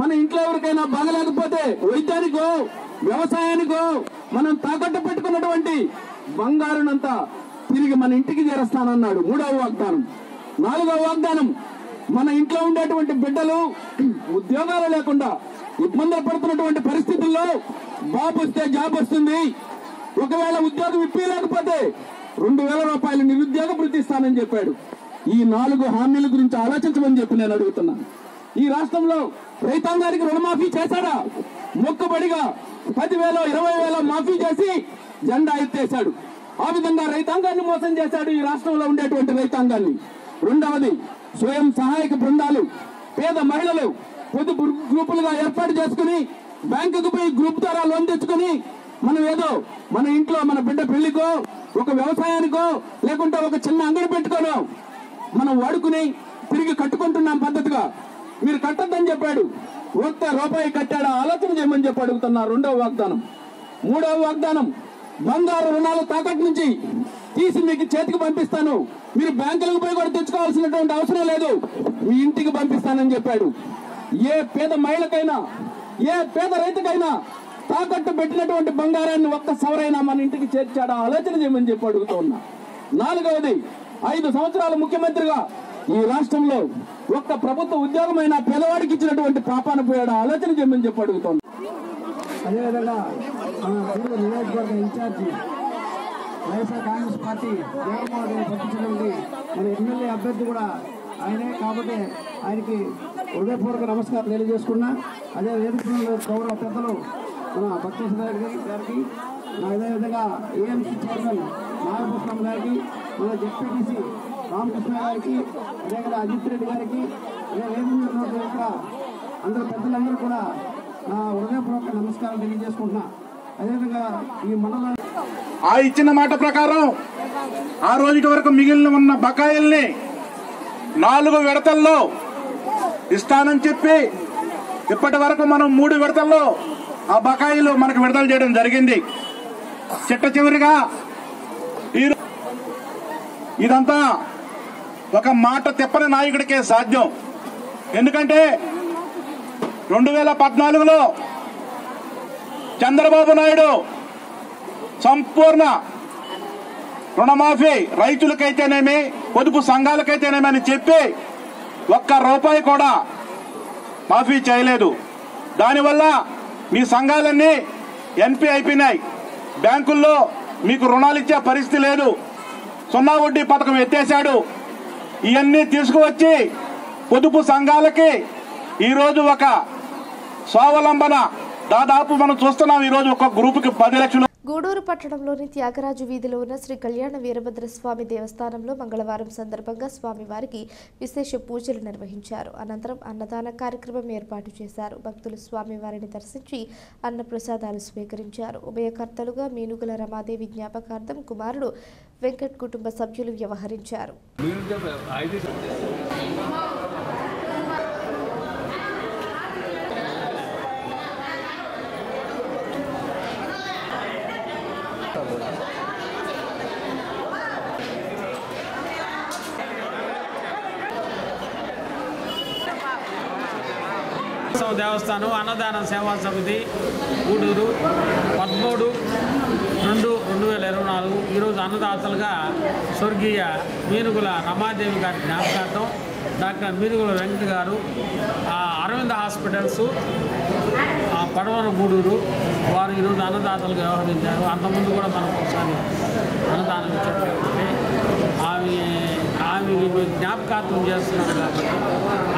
మన ఇంట్లో ఎవరికైనా బాగలేకపోతే వైద్యానికో వ్యవసాయానికో మనం తాకట్టు పెట్టుకున్నటువంటి బంగారునంతా తిరిగి మన ఇంటికి చేరుస్తానన్నాడు. 3వ వాగ్దానం. 4వ వాగ్దానం, మన ఇంట్లో ఉండేటువంటి బిడ్డలు ఉద్యోగాలు లేకుండా ఇబ్బందులు పడుతున్నటువంటి పరిస్థితుల్లో బాబు వస్తే జాబ్ వస్తుంది, ఒకవేళ ఉద్యోగం ఇప్పలేకపోతే 2000 రూపాయలు నిరుద్యోగ భృతి ఇస్తానని చెప్పాడు. ఈ 4 హామీల గురించి ఆలోచించమని చెప్పి నేను అడుగుతున్నాను. ఈ రాష్ట్రంలో రైతాంగానికి రుణమాఫీ చేశాడా? మొక్కుబడిగా 10,000 20,000 మాఫీ చేసి జెండా ఎత్తేశాడు. ఆ విధంగా రైతాంగాన్ని మోసం చేశాడు, ఈ రాష్ట్రంలో ఉండేటువంటి రైతాంగాన్ని. 2వది, స్వయం సహాయక బృందాలు, పేద మహిళలు పొదుపు గ్రూపులుగా ఏర్పాటు చేసుకుని బ్యాంకుకు పోయి గ్రూప్ ద్వారా లోన్ తెచ్చుకుని మనం ఏదో మన ఇంట్లో మన బిడ్డ పెళ్లికో, ఒక వ్యవసాయానికో, లేకుంటే ఒక చిన్న అంగడి పెట్టుకోనో మనం వాడుకుని తిరిగి కట్టుకుంటున్నాం పద్ధతిగా. మీరు కట్టొద్దని చెప్పాడు. ఒక్క రూపాయి కట్టాడా ఆలోచన చేయమని చెప్పి అడుగుతున్నా. రెండవ వాగ్దానం. మూడవ వాగ్దానం, బంగారు రుణాలు తాకట్టు నుంచి తీసి మీకు చేతికి పంపిస్తాను, మీరు బ్యాంకులకు పోయి కూడా తెచ్చుకోవాల్సినటువంటి అవసరం లేదు, మీ ఇంటికి పంపిస్తానని చెప్పాడు. ఏ పేద మహిళకైనా ఏ పేద రైతుకైనా తాకట్టు పెట్టినటువంటి బంగారాన్ని ఒక్క సవరైనా మన ఇంటికి చేర్చాడా ఆలోచన చేయమని చెప్పి అడుగుతూ ఉన్నా. నాలుగవది, 5 సంవత్సరాలు ముఖ్యమంత్రిగా ఈ రాష్ట్రంలో ఒక్క ప్రభుత్వ ఉద్యోగమైన పేదవాడికి ఇచ్చినటువంటి పాపాన పోయాడా ఆలోచన చేయమని చెప్పి అడుగుతోంది. అదేవిధంగా మన నియోజకవర్గ ఇన్ఛార్జి వైఎస్ఆర్ కాంగ్రెస్ పార్టీ జగన్మోహన్ రెడ్డి పంపించినటువంటి మన ఎమ్మెల్యే అభ్యర్థి కూడా ఆయనే కాబట్టి ఆయనకి హృదయపూర్వక నమస్కారం తెలియజేసుకున్నా. అదే వేదికలో గౌరవ పెద్దలు మన భక్తేశ్వర గారికి, అదేవిధంగా ఏఎంసీ చైర్మన్ నాగభూషణం గారికి, మన జెడ్పీటీసీ రామకృష్ణ గారికి, అదేవిధంగా అజిత్ రెడ్డి గారికి, అదే వేదిక యొక్క అందరు పెద్దలందరూ కూడా నా హృదయపూర్వక నమస్కారం తెలియజేసుకుంటున్నా. అదేవిధంగా ఈ మండలం ఆ ఇచ్చిన మాట ప్రకారం ఆ రోజుకి వరకు మిగిలిన ఉన్న బకాయిల్ని 4 విడతల్లో ఇస్తానని చెప్పి ఇప్పటి వరకు మనం 3 విడతల్లో ఆ బకాయిలు మనకు విడుదల చేయడం జరిగింది. చిట్ట చివరిగా ఇదంతా ఒక మాట తిప్పని నాయకుడికే సాధ్యం. ఎందుకంటే 2014లో చంద్రబాబు నాయుడు సంపూర్ణ రుణమాఫీ రైతులకైతేనేమి పొదుపు సంఘాలకైతేనేమి అని చెప్పి ఒక్క రూపాయి కూడా మాఫీ చేయలేదు. దానివల్ల మీ సంఘాలన్నీ ఎన్పీ అయిపోయినాయి. బ్యాంకుల్లో మీకు రుణాలు ఇచ్చే పరిస్థితి లేదు. 0 వడ్డీ పథకం ఎత్తేశాడు. ఇవన్నీ తీసుకువచ్చి పొదుపు సంఘాలకి ఈరోజు ఒక స్వావలంబన దాదాపు మనం చూస్తున్నాం. ఈరోజు ఒక గ్రూపుకి 10 లక్షలు. గూడూరు పట్టణంలోని త్యాగరాజు వీధిలో ఉన్న శ్రీ కళ్యాణ వీరభద్రస్వామి దేవస్థానంలో మంగళవారం సందర్భంగా స్వామివారికి విశేష పూజలు నిర్వహించారు. అనంతరం అన్నదాన కార్యక్రమం ఏర్పాటు చేశారు. భక్తులు స్వామివారిని దర్శించి అన్న ప్రసాదాలు స్వీకరించారు. ఉభయకర్తలుగా మీనుగుల రమాదేవి జ్ఞాపకార్థం కుమారుడు వెంకట్ కుటుంబ సభ్యులు వ్యవహరించారు. దేవస్థానం అన్నదాన సేవా సమితి గూడూరు 13/2/2024 ఈరోజు అన్నదాతలుగా స్వర్గీయ మీనుగుల రమాదేవి గారి జ్ఞాపకార్థం డాక్టర్ మీనుగుల వెంకట గారు, అరవింద హాస్పిటల్స్ పడవన గూడూరు వారు ఈరోజు అన్నదాతలుగా వ్యవహరించారు. అంతకుముందు కూడా మనకు ఒకసారి అన్నదానం ఇచ్చేటటువంటి ఆమె జ్ఞాపకార్థం చేస్తున్నారు కాబట్టి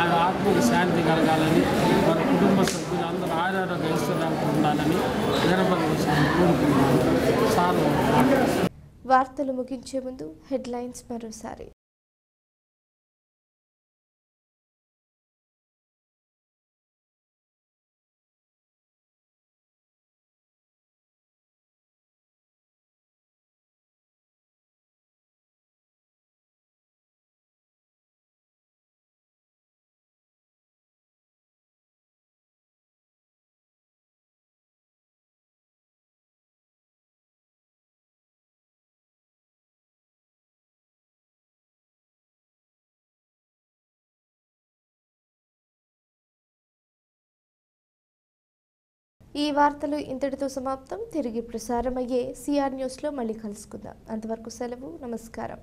ఆమె ఆత్మకు శాంతి కలగాలని, వారి కుటుంబ సభ్యులు అందరూ ఆరోగ్య ఐశ్వర్యాలు ఉండాలని వీరభద్ర స్వామి కోరుకుంటున్నారు. వార్తలు ముగించే ముందు హెడ్లైన్స్ మరోసారి. ఈ వార్తలు ఇంతటితో సమాప్తం. తిరిగి ప్రసారమయ్యే సిఆర్ న్యూస్లో మళ్ళీ కలుసుకుందాం. అంతవరకు సెలవు. నమస్కారం.